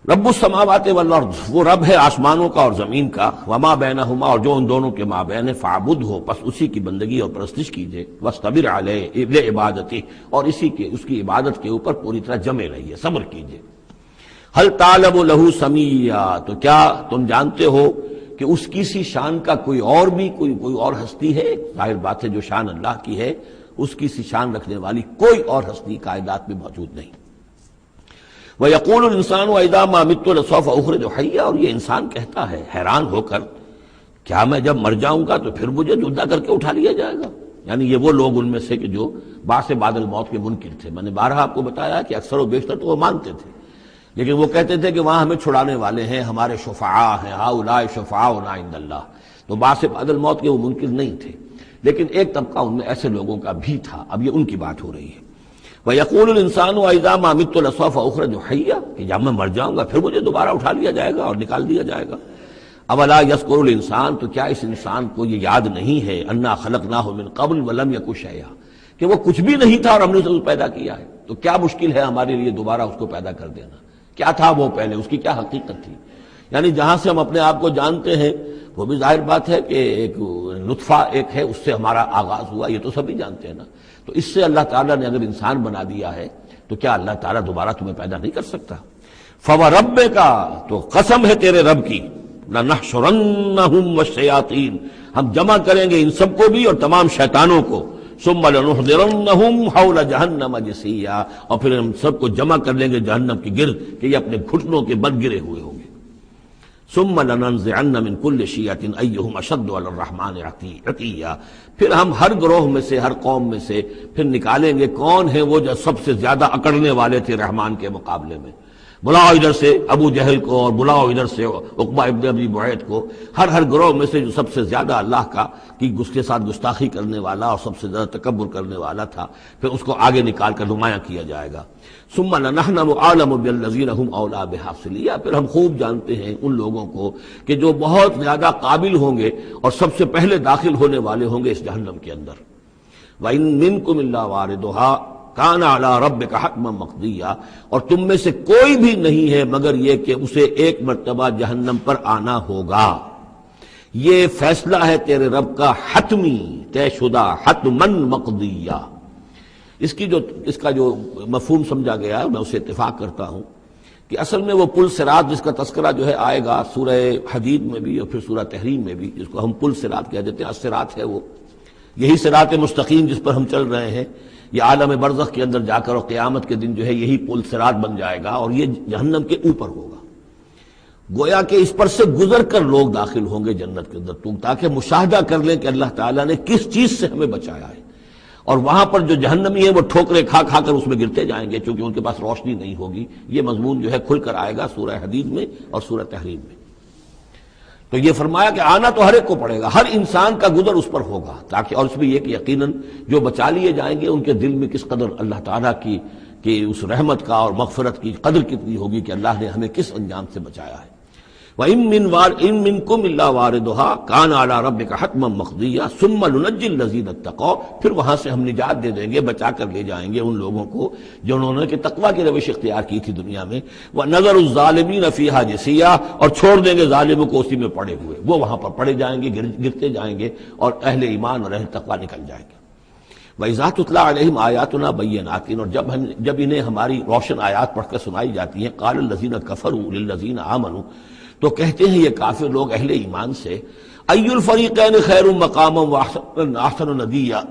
رب السماوات والارض، وہ رب ہے آسمانوں کا اور زمین کا، وما بینہما، اور جو ان دونوں کے مابین ہے، فاعبدہ، پس اسی کی بندگی اور پرستش کیجئے، واصطبر علیہ لعبادتہ، اور اس کی عبادت کے اوپر پوری طرح جمے رہیے، صبر کیجئے۔ هل تعلم له سمیا، تو کیا تم جانتے ہو کہ اس کی سی شان کا کوئی اور ہستی ہے؟ ظاہر بات ہے جو شان اللہ کی ہے اس کی سی شان رکھنے والی کوئی اور ہستی کائنات میں موجود نہیں۔ وَيَقُولُ الْإِنسَانُ وَإِذَا مَا مِتُّ لَسَوْفَ أُخْرَجُ حَيًّا، اور یہ انسان کہتا ہے حیران ہو کر، کیا میں جب مر جاؤں گا تو پھر مجھے زندہ کر کے اٹھا لیا جائے گا؟ یعنی یہ وہ لوگ ان میں سے کہ جو بعث بعد الموت کے منکر تھے۔ میں نے بارہا آپ کو بتایا کہ اکثر و بیشتر تو وہ مانتے تھے، لیکن وہ کہتے تھے کہ وہاں ہمیں چھڑانے والے ہیں، ہمارے شفعاء ہیں، ہؤلاء شفعاؤنا عند اللہ، تو بعث بعد الموت کے وہ منکر نہیں تھے، لیکن ایک طبقہ ان میں ایسے لوگوں کا بھی تھا۔ اب یہ ان کی بات ہو رہی ہے۔ وَيَقُولُ الْإِنسَانُ وَإِذَا مَا مِتُّ لَسَوْفَ أُخْرَجُ حَيًّا، کہ جب میں مر جاؤں گا پھر مجھے دوبارہ اٹھا لیا جائے گا اور نکال دیا جائے گا۔ أَوَلَا يَذْكُرُ الْإِنسَانُ، تو کیا اس انسان کو یہ یاد نہیں ہے، أَنَّا خَلَقْنَاهُ مِن قَبْلُ وَلَمْ يَكُ شَيْئًا، کہ وہ کچھ بھی نہیں تھا اور ہم نے اسے پیدا کیا ہے، تو کیا مشکل ہے ہمارے لیے دوبارہ اس کو پیدا کر دینا؟ کیا تھا وہ پہلے، اس کی کیا حقیقت تھی؟ یعنی جہاں سے ہم اپنے آپ کو جانتے ہیں وہ بھی ظاہر بات ہے کہ ایک نطفہ ایک ہے، اس سے ہمارا آغاز ہوا، یہ تو سبھی جانتے ہیں نا۔ تو اس سے اللہ تعالیٰ نے اگر انسان بنا دیا ہے تو کیا اللہ تعالیٰ دوبارہ تمہیں پیدا نہیں کر سکتا؟ فَوَرَبِّكَ، تو قسم ہے تیرے رب کی، لَنَحْشُرَنَّهُمْ وَالشَّيَاطِينَ، ہم جمع کریں گے ان سب کو بھی اور تمام شیطانوں کو، ثُمَّ لَنُحْضِرَنَّهُمْ حَوْلَ جَهَنَّمَ جِثِيًّا، اور پھر ہم سب کو جمع کر لیں گے جہنم کے گرد کہ یہ اپنے گھٹنوں کے بل گرے ہوئے ہوں گے۔ ثُمَّ لَنَنزِعَنَّ مِن كُلِّ شِيَّةٍ أَيُّهُمْ أَشَدُّ عَلَى الرَّحْمَٰنِ عِتِيًّا، پھر ہم ہر گروہ میں سے، ہر قوم میں سے پھر نکالیں گے کون ہیں وہ جو سب سے زیادہ اکڑنے والے تھے رحمان کے مقابلے میں۔ بلاؤ ادھر سے ابو جہل کو اور بلاؤ ادھر سے عقبہ ابن ابی معیط کو، ہر گروہ میں سے جو سب سے زیادہ اللہ کا کی اس کے ساتھ گستاخی کرنے والا اور سب سے زیادہ تکبر کرنے والا تھا، پھر اس کو آگے نکال کر نمایاں کیا جائے گا۔ ثم نحن اعلم بالذین هم اولی بها صلیہ، پھر ہم خوب جانتے ہیں ان لوگوں کو کہ جو بہت زیادہ قابل ہوں گے اور سب سے پہلے داخل ہونے والے ہوں گے اس جہنم کے اندر۔ وَإِن مِّنكُمْ إِلَّا وَارِدُهَا کان علی ربک حتما مقضیا، اور تم میں سے کوئی بھی نہیں ہے مگر یہ کہ اسے ایک مرتبہ جہنم پر آنا ہوگا، یہ فیصلہ ہے تیرے رب کا حتمی طے شدہ، حتمن مقضیہ۔ اس کا جو مفہوم سمجھا گیا ہے میں اسے اتفاق کرتا ہوں کہ اصل میں وہ پل صراط جس کا تذکرہ جو ہے آئے گا سورہ حدید میں بھی اور پھر سورہ تحریم میں بھی، جس کو ہم پل صراط کہہ دیتے ہیں، الصراط ہے وہ، یہی صراط مستقیم جس پر ہم چل رہے ہیں، یہ عالم برزخ کے اندر جا کر اور قیامت کے دن جو ہے یہی پل صراط بن جائے گا اور یہ جہنم کے اوپر ہوگا، گویا کہ اس پر سے گزر کر لوگ داخل ہوں گے جنت کے اندر، تاکہ مشاہدہ کر لیں کہ اللہ تعالیٰ نے کس چیز سے ہمیں بچایا ہے، اور وہاں پر جو جہنمی ہیں وہ ٹھوکریں کھا کھا کر اس میں گرتے جائیں گے چونکہ ان کے پاس روشنی نہیں ہوگی۔ یہ مضمون جو ہے کھل کر آئے گا سورہ حدید میں اور سورہ تحریم میں۔ تو یہ فرمایا کہ آنا تو ہر ایک کو پڑے گا، ہر انسان کا گزر اس پر ہوگا، تاکہ اور اس میں یہ کہ یقیناً جو بچا لیے جائیں گے ان کے دل میں کس قدر اللہ تعالیٰ کی کہ اس رحمت کا اور مغفرت کی قدر کتنی ہوگی کہ اللہ نے ہمیں کس انجام سے بچایا ہے۔ وَإِن مِّنكُمْ إِلَّا وَارِدُهَا كَانَ عَلَىٰ رَبِّكَ حَتْمًا مَّقْضِيًّا ثُمَّ نُنَجِّي الَّذِينَ اتَّقَوْا، پھر وہاں سے ہم نجات دے دیں گے، بچا کر لے جائیں گے ان لوگوں کو جنہوں نے کہ تقویٰ کی روش اختیار کی تھی دنیا میں، وَنَذَرُ الظَّالِمِينَ فِيهَا جِثِيًّا، اور چھوڑ دیں گے ظالموں کو اسی میں پڑے ہوئے، وہ وہاں پر پڑے جائیں گے، گرتے جائیں گے، اور اہل ایمان اور اہل تقویٰ نکل جائیں گے۔ وَإِذَا تُتْلَىٰ عَلَيْهِمْ آيَاتُنَا بَيِّنَاتٍ، اور جب انہیں ہماری روشن آیات پڑھ کر سنائی جاتی ہیں، قَالَ الَّذِينَ كَفَرُوا لِلَّذِينَ آمَنُوا، تو کہتے ہیں یہ کافر لوگ اہل ایمان سے، اَيُّ الْفَرِيقَيْنِ خَيْرٌ مَّقَامًا وَأَحْسَنُ نَدِيًّا،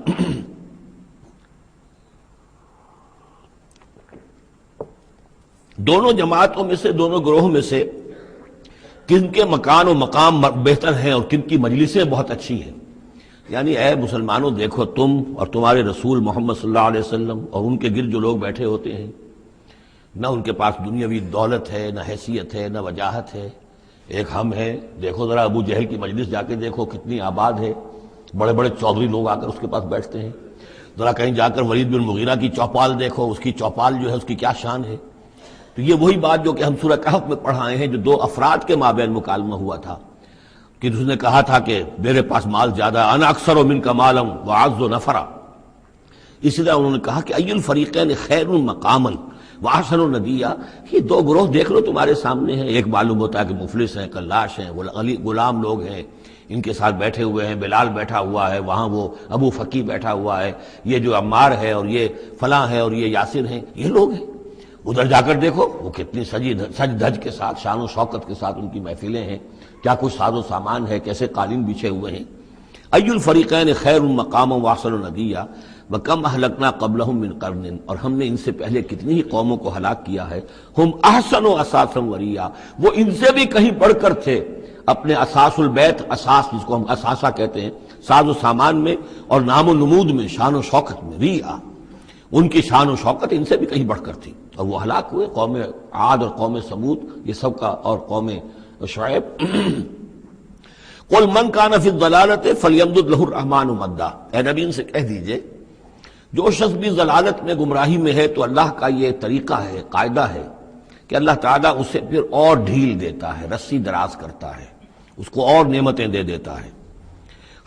دونوں جماعتوں میں سے، دونوں گروہوں میں سے کن کے مکان و مقام بہتر ہیں اور کن کی مجلسیں بہت اچھی ہیں۔ یعنی اے مسلمانوں دیکھو، تم اور تمہارے رسول محمد صلی اللہ علیہ وسلم اور ان کے گرد جو لوگ بیٹھے ہوتے ہیں، نہ ان کے پاس دنیاوی دولت ہے، نہ حیثیت ہے، نہ وجاہت ہے، ایک ہم ہیں۔ دیکھو ذرا ابو جہل کی مجلس جا کے دیکھو کتنی آباد ہے، بڑے بڑے چودھری لوگ آ کر اس کے پاس بیٹھتے ہیں۔ ذرا کہیں جا کر ولید بن مغیرہ کی چوپال دیکھو، اس کی چوپال جو ہے اس کی کیا شان ہے۔ تو یہ وہی بات جو کہ ہم سورہ کہف میں پڑھائے ہیں، جو دو افراد کے مابین مکالمہ ہوا تھا کہ اس نے کہا تھا کہ میرے پاس مال زیادہ، انا اکثر منک مالا واعز نفرا، اسی طرح انہوں نے کہا کہ ای الفریقین خیر مقاما واحسن ندیا، یہ دو گروہ دیکھ لو تمہارے سامنے ہیں، ایک معلوم ہوتا ہے کہ مفلس ہیں، کلاش ہیں، غلام لوگ ہیں، ان کے ساتھ بیٹھے ہوئے ہیں، بلال بیٹھا ہوا ہے، وہاں وہ ابو فقی بیٹھا ہوا ہے، یہ جو عمار ہے اور یہ فلاں ہے اور یہ یاسر ہیں، یہ لوگ ہیں۔ ادھر جا کر دیکھو وہ کتنی سج دھج کے ساتھ، شان و شوکت کے ساتھ ان کی محفلیں ہیں، کیا کچھ ساز و سامان ہے، کیسے قالین بچھے ہوئے ہیں۔ ای الفریقین خیر مقاما واحسن ندیا وکم اہلکنا قبلہم من قرن، اور ہم نے ان سے پہلے کتنی ہی قوموں کو ہلاک کیا ہے، ہم احسن و اساسا وریا، وہ ان سے بھی کہیں بڑھ کر تھے اپنے اساس البیت، اساس جس کو ہم اثاثہ کہتے ہیں، ساز و سامان میں اور نام و نمود میں، شان و شوکت میں، ریا، ان کی شان و شوکت ان سے بھی کہیں بڑھ کر تھی، اور وہ ہلاک ہوئے۔ قوم عاد اور قوم سمود یہ سب کا، اور قوم شعیب۔ قل من کان فی الضلالۃ فلیمدد لہ الرحمن مدا، اے نبی ان سے کہہ دیجئے جو شخص بھی ضلالت میں، گمراہی میں ہے، تو اللہ کا یہ طریقہ ہے، قاعدہ ہے کہ اللہ تعالیٰ اسے پھر اور ڈھیل دیتا ہے، رسی دراز کرتا ہے، اس کو اور نعمتیں دے دیتا ہے۔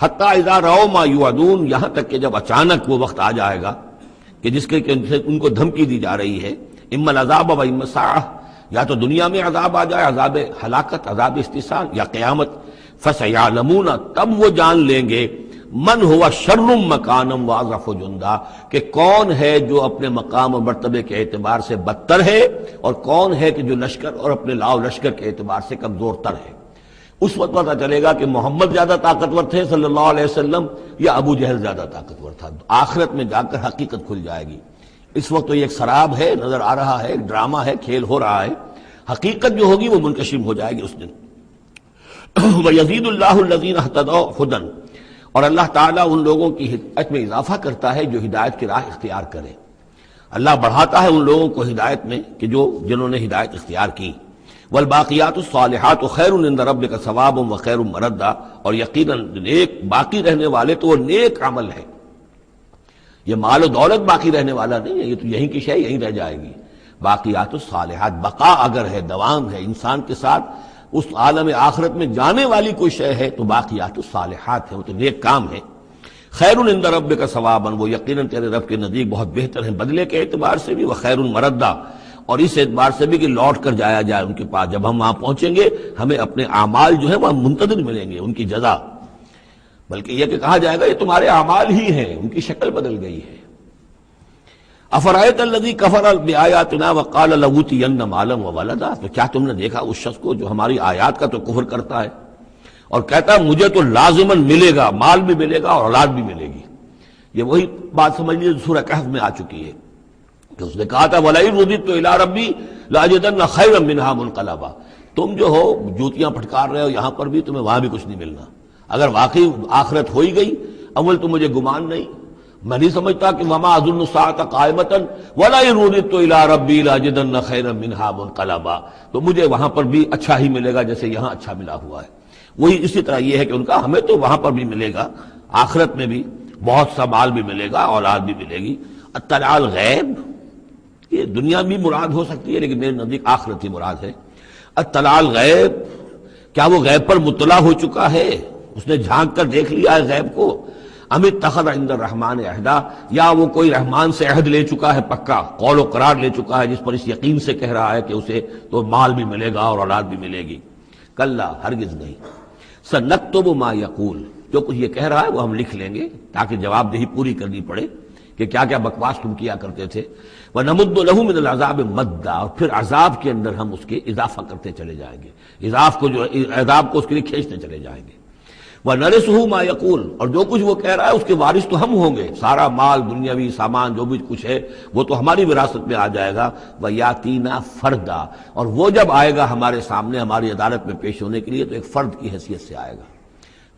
حتی اذا رأوا ما یوعدون، یہاں تک کہ جب اچانک وہ وقت آ جائے گا کہ جس کے ان کو دھمکی دی جا رہی ہے، اما العذاب و اما الساعہ، یا تو دنیا میں عذاب آ جائے، عذاب ہلاکت، عذاب استحصال، یا قیامت، فسیعلمون، تب وہ جان لیں گے، من ہوا شر مکانا واضعف جندا، کہ کون ہے جو اپنے مقام اور مرتبے کے اعتبار سے بدتر ہے، اور کون ہے کہ جو لشکر اور اپنے لاؤ لشکر کے اعتبار سے کمزور تر ہے۔ اس وقت پتہ چلے گا کہ محمد زیادہ طاقتور تھے صلی اللہ علیہ وسلم، یا ابو جہل زیادہ طاقتور تھا۔ آخرت میں جا کر حقیقت کھل جائے گی۔ اس وقت تو یہ ایک سراب ہے، نظر آ رہا ہے، ایک ڈرامہ ہے، کھیل ہو رہا ہے، حقیقت جو ہوگی وہ منکشف ہو جائے گی اس دن۔ وَيَزِيدُ اللَّهُ الَّذِينَ اهْتَدَوْا هُدًى، اور اللہ تعالیٰ ان لوگوں کی ہدایت میں اضافہ کرتا ہے جو ہدایت کی راہ اختیار کرے۔ اللہ بڑھاتا ہے ان لوگوں کو ہدایت میں کہ جنہوں نے ہدایت اختیار کی۔ والباقیات الصالحات خیر عند ربک ثوابا وخیر مردا، اور یقیناً نیک باقی رہنے والے تو وہ نیک عمل ہے۔ یہ مال و دولت باقی رہنے والا نہیں ہے، یہ تو یہیں کی شے یہیں رہ جائے گی۔ باقیات الصالحات، بقا اگر ہے، دوام ہے انسان کے ساتھ، اس عالم آخرت میں جانے والی کوئی شے ہے تو باقیات الصالحات ہے، وہ تو نیک کام ہے۔ خیر عند ربک ثوابا، وہ یقیناً تیرے رب کے نزدیک بہت بہتر ہیں بدلے کے اعتبار سے بھی، وخیر مردا، اور اس اعتبار سے بھی کہ لوٹ کر جایا جائے ان کے پاس. جب ہم وہاں پہنچیں گے ہمیں اپنے اعمال جو ہے وہاں منتظر ملیں گے، ان کی جزا. بلکہ یہ کہ کہا جائے گا یہ تمہارے اعمال ہی ہیں، ان کی شکل بدل گئی ہے. افرأیت الذی کفر بآیاتنا وقال لأوتین مالا وولدا، تو کیا تم نے دیکھا اس شخص کو جو ہماری آیات کا تو کفر کرتا ہے اور کہتا ہے مجھے تو لازماً ملے گا، مال بھی ملے گا اور اولاد بھی ملے گی. یہ وہی بات سمجھ لیجیے سورہ کہف میں آ چکی ہے کہ اس نے کہا تھا وَلَئِن رُدِدتُّ إِلَىٰ رَبِّي لَأَجِدَنَّ خَيْرًا مِّنْهَا مُنقَلَبًا. تم جو ہو جوتیاں پھٹکار رہے ہو یہاں پر بھی، تمہیں وہاں بھی کچھ نہیں ملنا. اگر واقعی آخرت ہو ہی گئی، اول تو مجھے گمان نہیں، میں نہیں سمجھتا کہ وَمَا أَظُنُّ السَّاعَةَ قَائِمَةً وَلَئِن رُدِدتُّ إِلَىٰ رَبِّي لَأَجِدَنَّ خَيْرًا مِّنْهَا مُنقَلَبًا. تو مجھے وہاں پر بھی اچھا ہی ملے گا جیسے یہاں اچھا ملا ہوا ہے. وہی اسی طرح یہ ہے کہ ان کا ہمیں تو وہاں پر بھی ملے گا، آخرت میں بھی بہت سا مال بھی ملے گا، اولاد بھی ملے گی. اطلاع الغیب، یہ دنیا بھی مراد ہو سکتی ہے لیکن میرے نزدیک آخرت ہی مراد ہے. اطلاع الغیب، کیا وہ غیب پر مطلع ہو چکا ہے، اس نے جھانک کر دیکھ لیا ہے غیب کو. ام اتخذ عند الرحمن عہدا، یا وہ کوئی رحمان سے عہد لے چکا ہے، پکا قول و قرار لے چکا ہے جس پر اس یقین سے کہہ رہا ہے کہ اسے تو مال بھی ملے گا اور اولاد بھی ملے گی. کلا، ہرگز نہیں. سنکتب ما یقول، جو کچھ یہ کہہ رہا ہے وہ ہم لکھ لیں گے تاکہ جواب دہی پوری کرنی پڑے کہ کیا کیا بکواس تم کیا کرتے تھے. وَنَمُدُّ لَهُ مِنَ الْعَذَابِ مَدًّا، اور پھر عذاب کے اندر ہم اس کے اضافہ کرتے چلے جائیں گے، عذاب کو اس کے لیے کھینچتے چلے جائیں گے. وَنَرِثُهُ مَا يَقُولُ، اور جو کچھ وہ کہہ رہا ہے اس کے وارث تو ہم ہوں گے، سارا مال دنیاوی سامان جو بھی کچھ ہے وہ تو ہماری وراثت میں آ جائے گا. وَيَأْتِينَا فَرْدًا، اور وہ جب آئے گا ہمارے سامنے ہماری عدالت میں پیش ہونے کے لیے تو ایک فرد کی حیثیت سے آئے گا.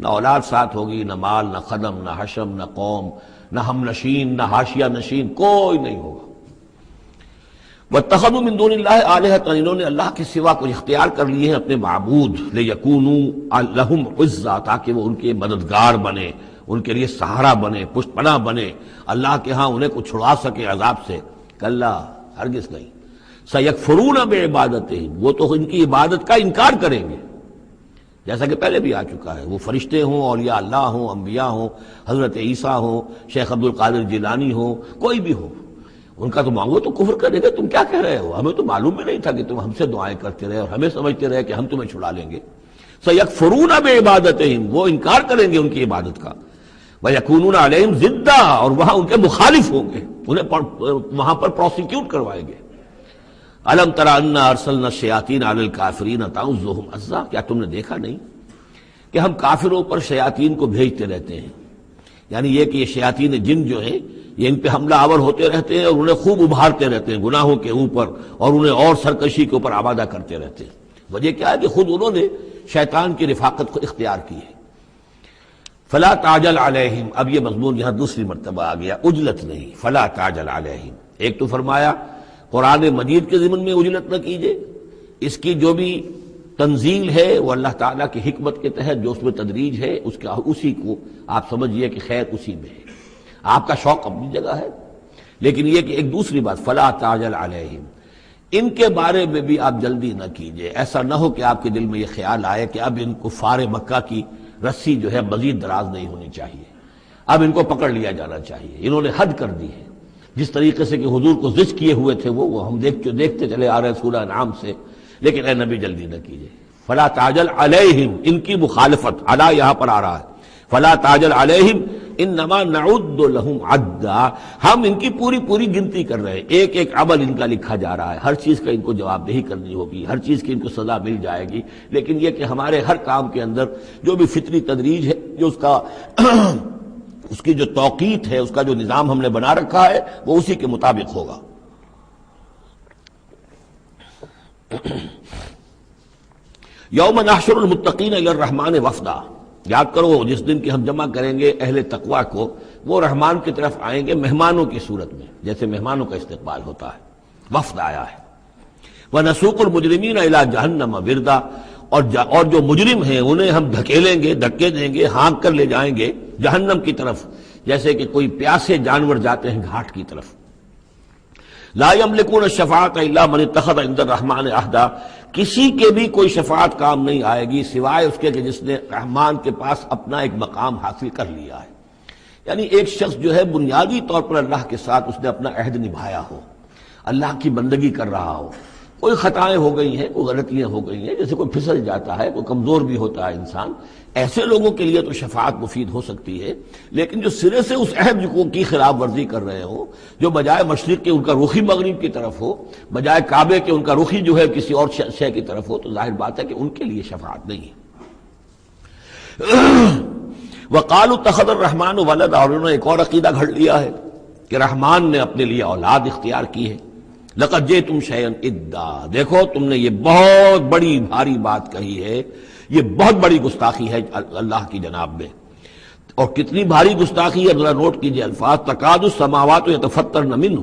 نہ اولاد ساتھ ہوگی، نہ مال، نہ خدم، نہ حشم، نہ قوم، نہ ہم نشین، نہ حاشیہ نشین، کوئی نہیں ہوگا. وَاتَّخَذُوا مِن دُونِ اللَّهِ آلِهَةً، انہوں نے اللہ کے سوا کچھ اختیار کر لیے ہیں اپنے معبود، لِيَكُونُوا لَهُمْ عِزًّا، تاکہ وہ ان کے مددگار بنے، ان کے لیے سہارا بنے، پشت پناہ بنے، اللہ کے ہاں انہیں کچھ چھڑا سکے عذاب سے. کلا، ہرگز نہیں. سَيَكْفُرُونَ بِعِبَادَتِهِمْ، وہ تو ان کی عبادت کا انکار کریں گے، جیسا کہ پہلے بھی آ چکا ہے. وہ فرشتے ہوں، اولیاء اللہ ہوں، انبیاء ہوں، حضرت عیسیٰ ہوں، شیخ عبد القادر جیلانی ہوں، کوئی بھی ہو، ان کا تو مانگو تو کفر کرے گا. تم کیا کہہ رہے ہو، ہمیں تو معلوم بھی نہیں تھا کہ تم ہم سے دعائیں کرتے رہے اور ہمیں سمجھتے رہے کہ ہم تمہیں چھڑا لیں گے. سَيَكْفُرُونَ بِعِبَادَتِهِمْ، وہ انکار کریں گے ان کی عبادت کا. وَيَكُونُونَ عَلَيْهِمْ ضِدًّا، اور وہاں ان کے مخالف ہوں گے، انہیں وہاں پر پروسیکیوٹ کروائیں گے. أَلَمْ تَرَ أَنَّا أَرْسَلْنَا الشَّيَاطِينَ عَلَى الْكَافِرِينَ تَعُزُّهُمْ عَزًّا، کیا تم نے دیکھا نہیں کہ ہم کافروں پر شیاطین کو بھیجتے رہتے ہیں. یعنی یہ کہ یہ شیاطین جن جو ہیں یہ ان پہ حملہ آور ہوتے رہتے ہیں اور انہیں خوب ابھارتے رہتے ہیں گناہوں کے اوپر، اور انہیں اور سرکشی کے اوپر آمادہ کرتے رہتے ہیں. وجہ کیا ہے کہ خود انہوں نے شیطان کی رفاقت کو اختیار کی ہے. فلا تعجل علیہم، اب یہ مضمون یہاں دوسری مرتبہ آ گیا، عجلت نہیں، فلا تعجل علیہم. ایک تو فرمایا قرآن مجید کے ضمن میں عجلت نہ کیجیے، اس کی جو بھی تنزیل ہے وہ اللہ تعالیٰ کی حکمت کے تحت جو اس میں تدریج ہے اسی کو آپ سمجھیے کہ خیر اسی میں ہے. آپ کا شوق اپنی جگہ ہے، لیکن یہ کہ ایک دوسری بات فلا تعجل علیہم، ان کے بارے میں بھی آپ جلدی نہ کیجیے. ایسا نہ ہو کہ آپ کے دل میں یہ خیال آئے کہ اب ان کفار مکہ کی رسی جو ہے مزید دراز نہیں ہونی چاہیے، اب ان کو پکڑ لیا جانا چاہیے، انہوں نے حد کر دی ہے. جس طریقے سے کہ حضور کو زج کیے ہوئے تھے وہ ہم دیکھتے چلے آ رہے ہیں سورہ انعام سے. لیکن اے نبی جلدی نہ کیجیے. فلا تعجل علیہم، ان کی مخالفت، علی یہاں پر آ رہا ہے. فلا تعجل علیہم انما نعد لہم عدا، ہم ان کی پوری گنتی کر رہے ہیں، ایک ایک عمل ان کا لکھا جا رہا ہے، ہر چیز کا ان کو جواب دہی کرنی ہوگی، ہر چیز کی ان کو سزا مل جائے گی. لیکن یہ کہ ہمارے ہر کام کے اندر جو بھی فطری تدریج ہے، جو اس کی جو توقیت ہے، اس کا جو نظام ہم نے بنا رکھا ہے وہ اسی کے مطابق ہوگا. یوم نحشر المتقین الی الرحمن وفدا، یاد کرو جس دن کی ہم جمع کریں گے اہل تقویٰ کو، وہ رحمان کی طرف آئیں گے مہمانوں کی صورت میں، جیسے مہمانوں کا استقبال ہوتا ہے. وفد آیا ہے. وَنَسُوقُ الْمُجْرِمِينَ إِلَىٰ جَهَنَّمَ وِرْدًا، اور جو مجرم ہیں انہیں ہم دھکیلیں گے، دھکے دیں گے، ہانک کر لے جائیں گے جہنم کی طرف، جیسے کہ کوئی پیاسے جانور جاتے ہیں گھاٹ کی طرف. لا يملكون الشفاعة الا من اتخذ عند الرحمن عہدا، کسی کے بھی کوئی شفاعت کام نہیں آئے گی سوائے اس کے کہ جس نے رحمان کے پاس اپنا ایک مقام حاصل کر لیا ہے. یعنی ایک شخص جو ہے بنیادی طور پر اللہ کے ساتھ اس نے اپنا عہد نبھایا ہو، اللہ کی بندگی کر رہا ہو، کوئی خطائیں ہو گئی ہیں، کوئی غلطیاں ہو گئی ہیں، جیسے کوئی پھسل جاتا ہے، کوئی کمزور بھی ہوتا ہے انسان، ایسے لوگوں کے لیے تو شفاعت مفید ہو سکتی ہے۔ لیکن جو سرے سے اس عہد کی خلاف ورزی کر رہے ہوں، جو بجائے مشرق کے ان کا رخی مغرب کی طرف ہو، بجائے کعبے کے ان کا رخی جو ہے کسی اور شے کی طرف ہو، تو ظاہر بات ہے کہ ان کے لیے شفاعت نہیں ہے۔ وقالوا اتخذ الرحمن ولدا، اور انہوں نے ایک اور عقیدہ گھڑ لیا ہے کہ رحمان نے اپنے لیے اولاد اختیار کی ہے۔ لقد جئتم شیئا ادا، دیکھو تم نے یہ بہت بڑی بھاری بات کہی ہے، یہ بہت بڑی گستاخی ہے اللہ کی جناب میں۔ اور کتنی بھاری گستاخی ہے ذرا نوٹ کیجئے الفاظ، تکاد السماوات یتفطرن منہ،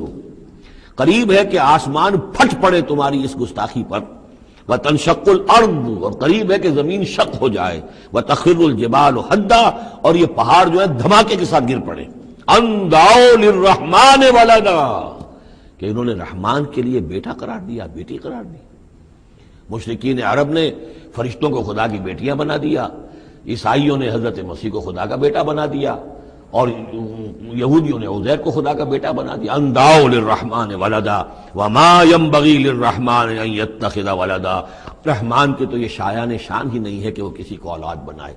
قریب ہے کہ آسمان پھٹ پڑے تمہاری اس گستاخی پر، وتنشق الارض، اور قریب ہے کہ زمین شق ہو جائے، وتخر الجبال حدا، اور یہ پہاڑ جو ہے دھماکے کے ساتھ گر پڑے، ان دعوا للرحمن ولدا، کہ انہوں نے رحمان کے لیے بیٹا قرار دیا، بیٹی قرار دی۔ مشرکین عرب نے فرشتوں کو خدا کی بیٹیاں بنا دیا، عیسائیوں نے حضرت مسیح کو خدا کا بیٹا بنا دیا، اور یہودیوں نے عزیر کو خدا کا بیٹا بنا دیا۔ ان دعوا للرحمن ولدا وما ينبغي للرحمن ان يتخذ ولدا، رحمان کے تو یہ شایان شان ہی نہیں ہے کہ وہ کسی کو اولاد بنائے۔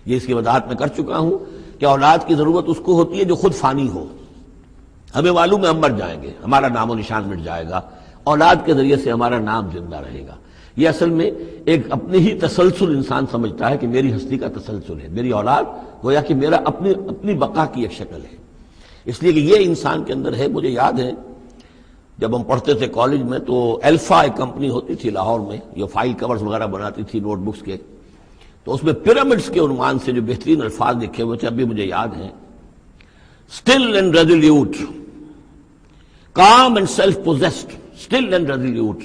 یہ اس کی وضاحت میں کر چکا ہوں کہ اولاد کی ضرورت اس کو ہوتی ہے جو خود فانی ہو۔ ہمیں معلوم ہے ہم مر جائیں گے، ہمارا نام و نشان مٹ جائے گا، اولاد کے ذریعے سے ہمارا نام زندہ رہے گا۔ یہ اصل میں ایک اپنی ہی تسلسل انسان سمجھتا ہے کہ میری ہستی کا تسلسل ہے، میری اولاد گویا کہ میرا اپنی بقا کی ایک شکل ہے۔ اس لیے کہ یہ انسان کے اندر ہے۔ مجھے یاد ہے جب ہم پڑھتے تھے کالج میں تو الفا ایک کمپنی ہوتی تھی لاہور میں، یہ فائل کورز وغیرہ بناتی تھی نوٹ بکس کے، تو اس میں پیرامڈس کے عنوان سے جو بہترین الفاظ لکھے ہوئے تھے ابھی مجھے یاد ہیں، still and resolute, calm and self-possessed, still and resolute,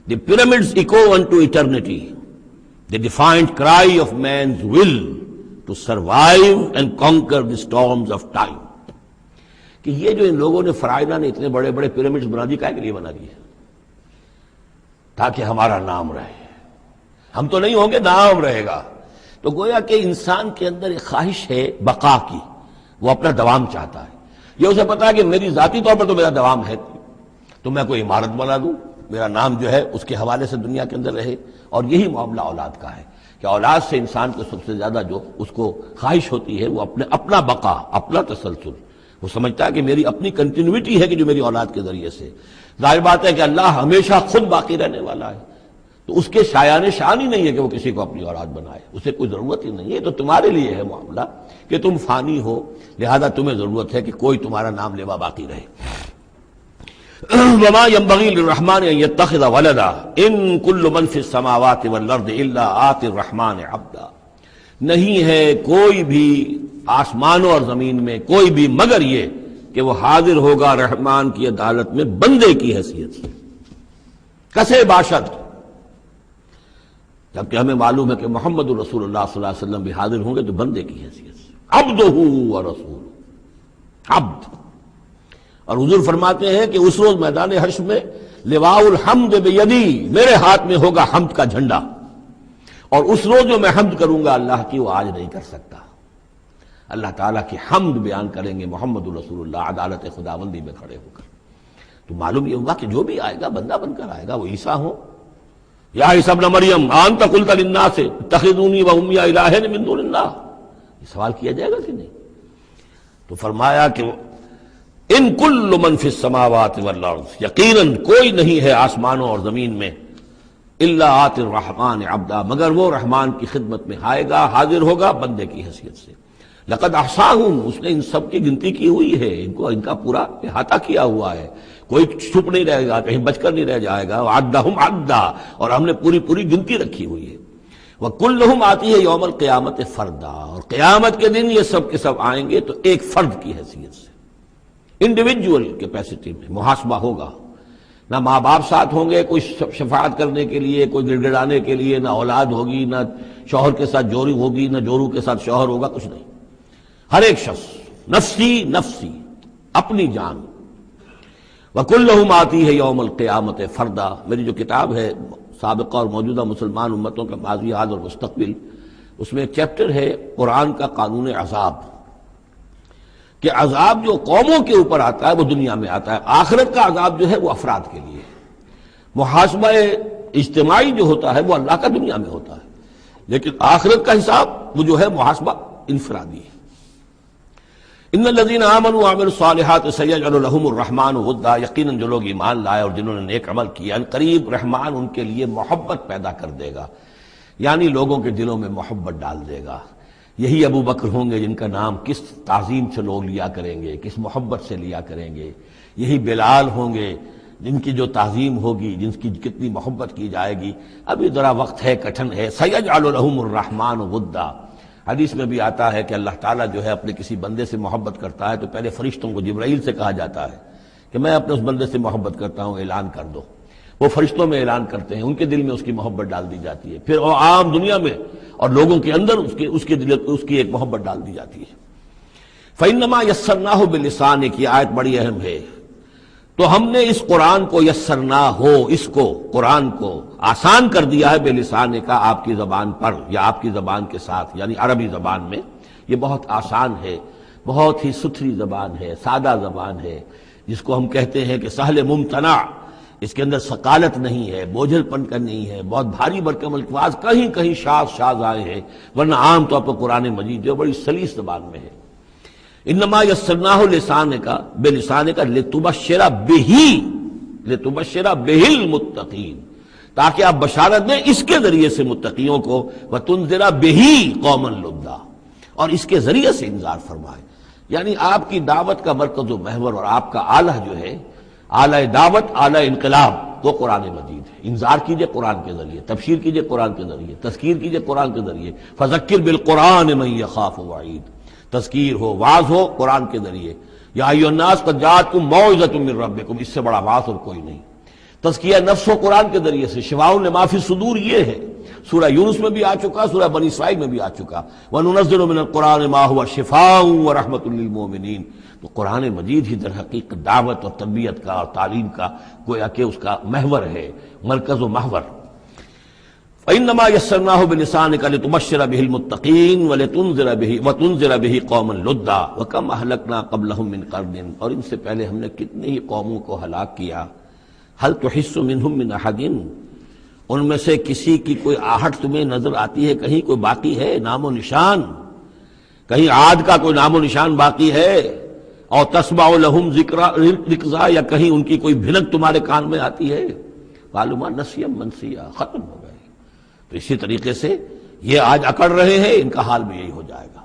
the pyramids echo unto eternity, the defiant cry of man's will to survive and conquer the storms of time. کہ یہ جو ان لوگوں نے فرائضہ نے اتنے بڑے بڑے پیرامڈز بنا دی، کائے کے لیے بنا دیے؟ تاکہ ہمارا نام رہے، ہم تو نہیں ہوں گے، نام رہے گا۔ تو گویا کہ انسان کے اندر ایک خواہش ہے بقا کی، وہ اپنا دوام چاہتا ہے۔ یہ اسے پتا ہے کہ میری ذاتی طور پر تو میرا دوام ہے، تو میں کوئی عمارت بنا دوں، میرا نام جو ہے اس کے حوالے سے دنیا کے اندر رہے۔ اور یہی معاملہ اولاد کا ہے کہ اولاد سے انسان کو سب سے زیادہ جو اس کو خواہش ہوتی ہے وہ اپنا بقا، اپنا تسلسل۔ وہ سمجھتا ہے کہ میری اپنی کنٹینیوٹی ہے کہ جو میری اولاد کے ذریعے سے۔ ظاہر بات ہے کہ اللہ ہمیشہ خود باقی رہنے والا ہے، تو اس کے شایان شان ہی نہیں ہے کہ وہ کسی کو اپنی اولاد بنائے، اسے کوئی ضرورت ہی نہیں ہے۔ تو تمہارے لیے ہے معاملہ کہ تم فانی ہو، لہذا تمہیں ضرورت ہے کہ کوئی تمہارا نام لیوا باقی رہے۔ وما ينبغي للرحمن ان يتخذ ولدا ان كل من في السماوات والارض الا آتي الرحمن عبدا، نہیں ہے کوئی بھی آسمانوں اور زمین میں کوئی بھی مگر یہ کہ وہ حاضر ہوگا رحمان کی عدالت میں بندے کی حیثیت سے، کسے باشد، جبکہ ہمیں معلوم ہے کہ محمد رسول اللہ صلی اللہ علیہ وسلم بھی حاضر ہوں گے تو بندے کی حیثیت سے، عبدہ ورسول، عبد۔ اور حضور فرماتے ہیں کہ اس روز میدان حشر میں لواء الحمد بیدی، میرے ہاتھ میں ہوگا حمد کا جھنڈا، اور اس روز جو میں حمد کروں گا اللہ کی وہ آج نہیں کر سکتا۔ اللہ تعالیٰ کی حمد بیان کریں گے محمد رسول اللہ عدالت خداوندی میں کھڑے ہو کر۔ تو معلوم یہ ہوا کہ جو بھی آئے گا بندہ بن کر آئے گا، وہ عیسیٰ ہو یا عیسیٰ ابن مریم انت قلت للناس اتخذونی وامی الہین من دون اللہ، یہ سوال کیا جائے گا کہ نہیں؟ تو فرمایا کہ ان کل من فی السماوات والارض، یقیناً کوئی نہیں ہے آسمانوں اور زمین میں، الا آتی الرحمن عبدا، مگر وہ رحمان کی خدمت میں آئے گا، حاضر ہوگا بندے کی حیثیت سے۔ لقد احصاہم، اس نے ان سب کی گنتی کی ہوئی ہے، ان کا پورا احاطہ کیا ہوا ہے، کوئی چھپ نہیں رہے گا، کہیں بچ کر نہیں رہ جائے گا۔ وعدہم عدا، اور ہم نے پوری گنتی رکھی ہوئی ہے۔ وکلہم آتی ہے یوم القیامت فردا، اور قیامت کے دن یہ سب کے سب آئیں گے تو ایک فرد کی حیثیت سے، انڈیویجول کیپیسٹی میں محاسبہ ہوگا۔ نہ ماں باپ ساتھ ہوں گے کوئی شفاعت کرنے کے لیے، کوئی گڑ گڑانے کے لیے، نہ اولاد ہوگی، نہ شوہر کے ساتھ جوری ہوگی، نہ جورو کے ساتھ شوہر ہوگا، کچھ نہیں۔ ہر ایک شخص نفسی نفسی، اپنی جان۔ وَكُلُّهُمْ آتی ہے یوم القیامت فردا، میری جو کتاب ہے سابقہ اور موجودہ مسلمان امتوں کا ماضی، حال اور مستقبل، اس میں ایک چیپٹر ہے قرآن کا قانون عذاب۔ کہ عذاب جو قوموں کے اوپر آتا ہے وہ دنیا میں آتا ہے، آخرت کا عذاب جو ہے وہ افراد کے لیے ہے۔ محاسبہ اجتماعی جو ہوتا ہے وہ اللہ کا دنیا میں ہوتا ہے، لیکن آخرت کا حساب وہ جو ہے محاسبہ انفرادی ہے۔ ان الذین آمنوا وعملوا الصالحات سیجعل لهم الرحمن ودا، یقیناً جو لوگ ایمان لائے اور جنہوں نے نیک عمل کیا، ان قریب رحمان ان کے لیے محبت پیدا کر دے گا، یعنی لوگوں کے دلوں میں محبت ڈال دے گا۔ یہی ابو بکر ہوں گے جن کا نام کس تعظیم سے لوگ لیا کریں گے، کس محبت سے لیا کریں گے۔ یہی بلال ہوں گے جن کی جو تعظیم ہوگی، جن کی کتنی محبت کی جائے گی۔ ابھی ذرا وقت ہے، کٹھن ہے۔ سیجعل لهم الرحمن ودا، حدیث میں بھی آتا ہے کہ اللہ تعالیٰ جو ہے اپنے کسی بندے سے محبت کرتا ہے تو پہلے فرشتوں کو، جبرائیل سے کہا جاتا ہے کہ میں اپنے اس بندے سے محبت کرتا ہوں، اعلان کر دو۔ وہ فرشتوں میں اعلان کرتے ہیں، ان کے دل میں اس کی محبت ڈال دی جاتی ہے، پھر وہ عام دنیا میں اور لوگوں کے اندر اس کی ایک محبت ڈال دی جاتی ہے۔ فَإِنَّمَا يَسَّرْنَاهُ بِلِسَانِكَ، یہ آیت بڑی اہم ہے۔ تو ہم نے اس قرآن کو یسرنا ہو، اس کو قرآن کو آسان کر دیا ہے، بلسان کا، آپ کی زبان پر یا آپ کی زبان کے ساتھ، یعنی عربی زبان میں۔ یہ بہت آسان ہے، بہت ہی ستھری زبان ہے، سادہ زبان ہے، جس کو ہم کہتے ہیں کہ سہل ممتنع، اس کے اندر ثقالت نہیں ہے، بوجھل پن کا نہیں ہے، بہت بھاری بھرکم الفاظ کہیں کہیں شاذ آئے ہیں، ورنہ عام طور پر قرآن مجید جو بڑی سلیس زبان میں ہے۔ انما یسرناہ لسانک، بلسانک لتبشر بہ المتقین، تاکہ آپ بشارت دیں اس کے ذریعے سے متقیوں کو، وتنذر بہ قوما لدا، اور اس کے ذریعے سے انذار فرمائے۔ یعنی آپ کی دعوت کا مرکز و محور اور آپ کا آلہ جو ہے، آلہ دعوت، آلہ انقلاب، وہ قرآن مجید ہے۔ انذار کیجئے قرآن کے ذریعے، تبشیر کیجئے قرآن کے ذریعے، تذکیر کیجئے قرآن کے ذریعے۔ فذکر بالقرآن من یخاف وعید، تذکیر ہو، واعظ ہو قرآن کے ذریعے۔ یا ایھا الناس قد جاءتکم موعظۃ من ربکم، اس سے بڑا واعظ اور کوئی نہیں۔ تزکیہ نفس ہو قرآن کے ذریعے سے، شفاء لما فی الصدور یہ ہے۔ سورہ یونس میں بھی آ چکا، سورہ بنی اسرائیل میں بھی آ چکا، وَنُنَزِّلُ مِنَ الْقُرْآنِ مَا هُوَ شِفَاءٌ وَرَحْمَةٌ لِّلْمُؤْمِنِينَ۔ تو قرآن مجید ہی در حقیقت دعوت اور تربیت کا اور تعلیم کا گویا کہ اس کا محور ہے، مرکز و محور۔ فَإِنَّمَا يَسَّرْنَاهُ بِلِسَانِكَ لِتُبَشِّرَ بِهِ الْمُتَّقِينَ وَتُنذِرَ بِهِ قَوْمًا لُدًّا وَكَمْ أَهْلَكْنَا قَبْلَهُم مِّن قَرْنٍ، اور ان سے پہلے ہم نے کتنی ہی قوموں کو ہلاک کیا۔ هَلْ تُحِسُّ مِنْهُم مِّنْ أَحَدٍ، ان میں سے کسی کی کوئی آہٹ تمہیں نظر آتی ہے؟ کہیں کوئی باقی ہے نام و نشان؟ کہیں عاد کا کوئی نام و نشان باقی ہے؟ اور تسمع لهم رکزا، یا کہیں ان کی کوئی بھنک تمہارے کان میں آتی ہے؟ معلومہ نسیا منسیا، ختم ہو گئے۔ تو اسی طریقے سے یہ آج اکڑ رہے ہیں، ان کا حال بھی یہی ہو جائے گا۔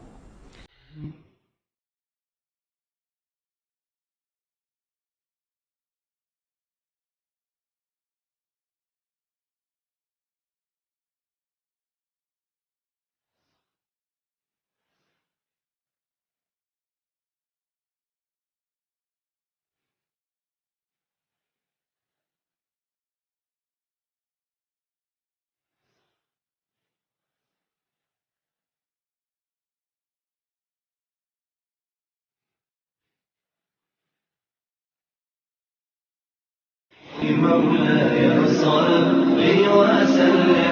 مولاي صل وسلم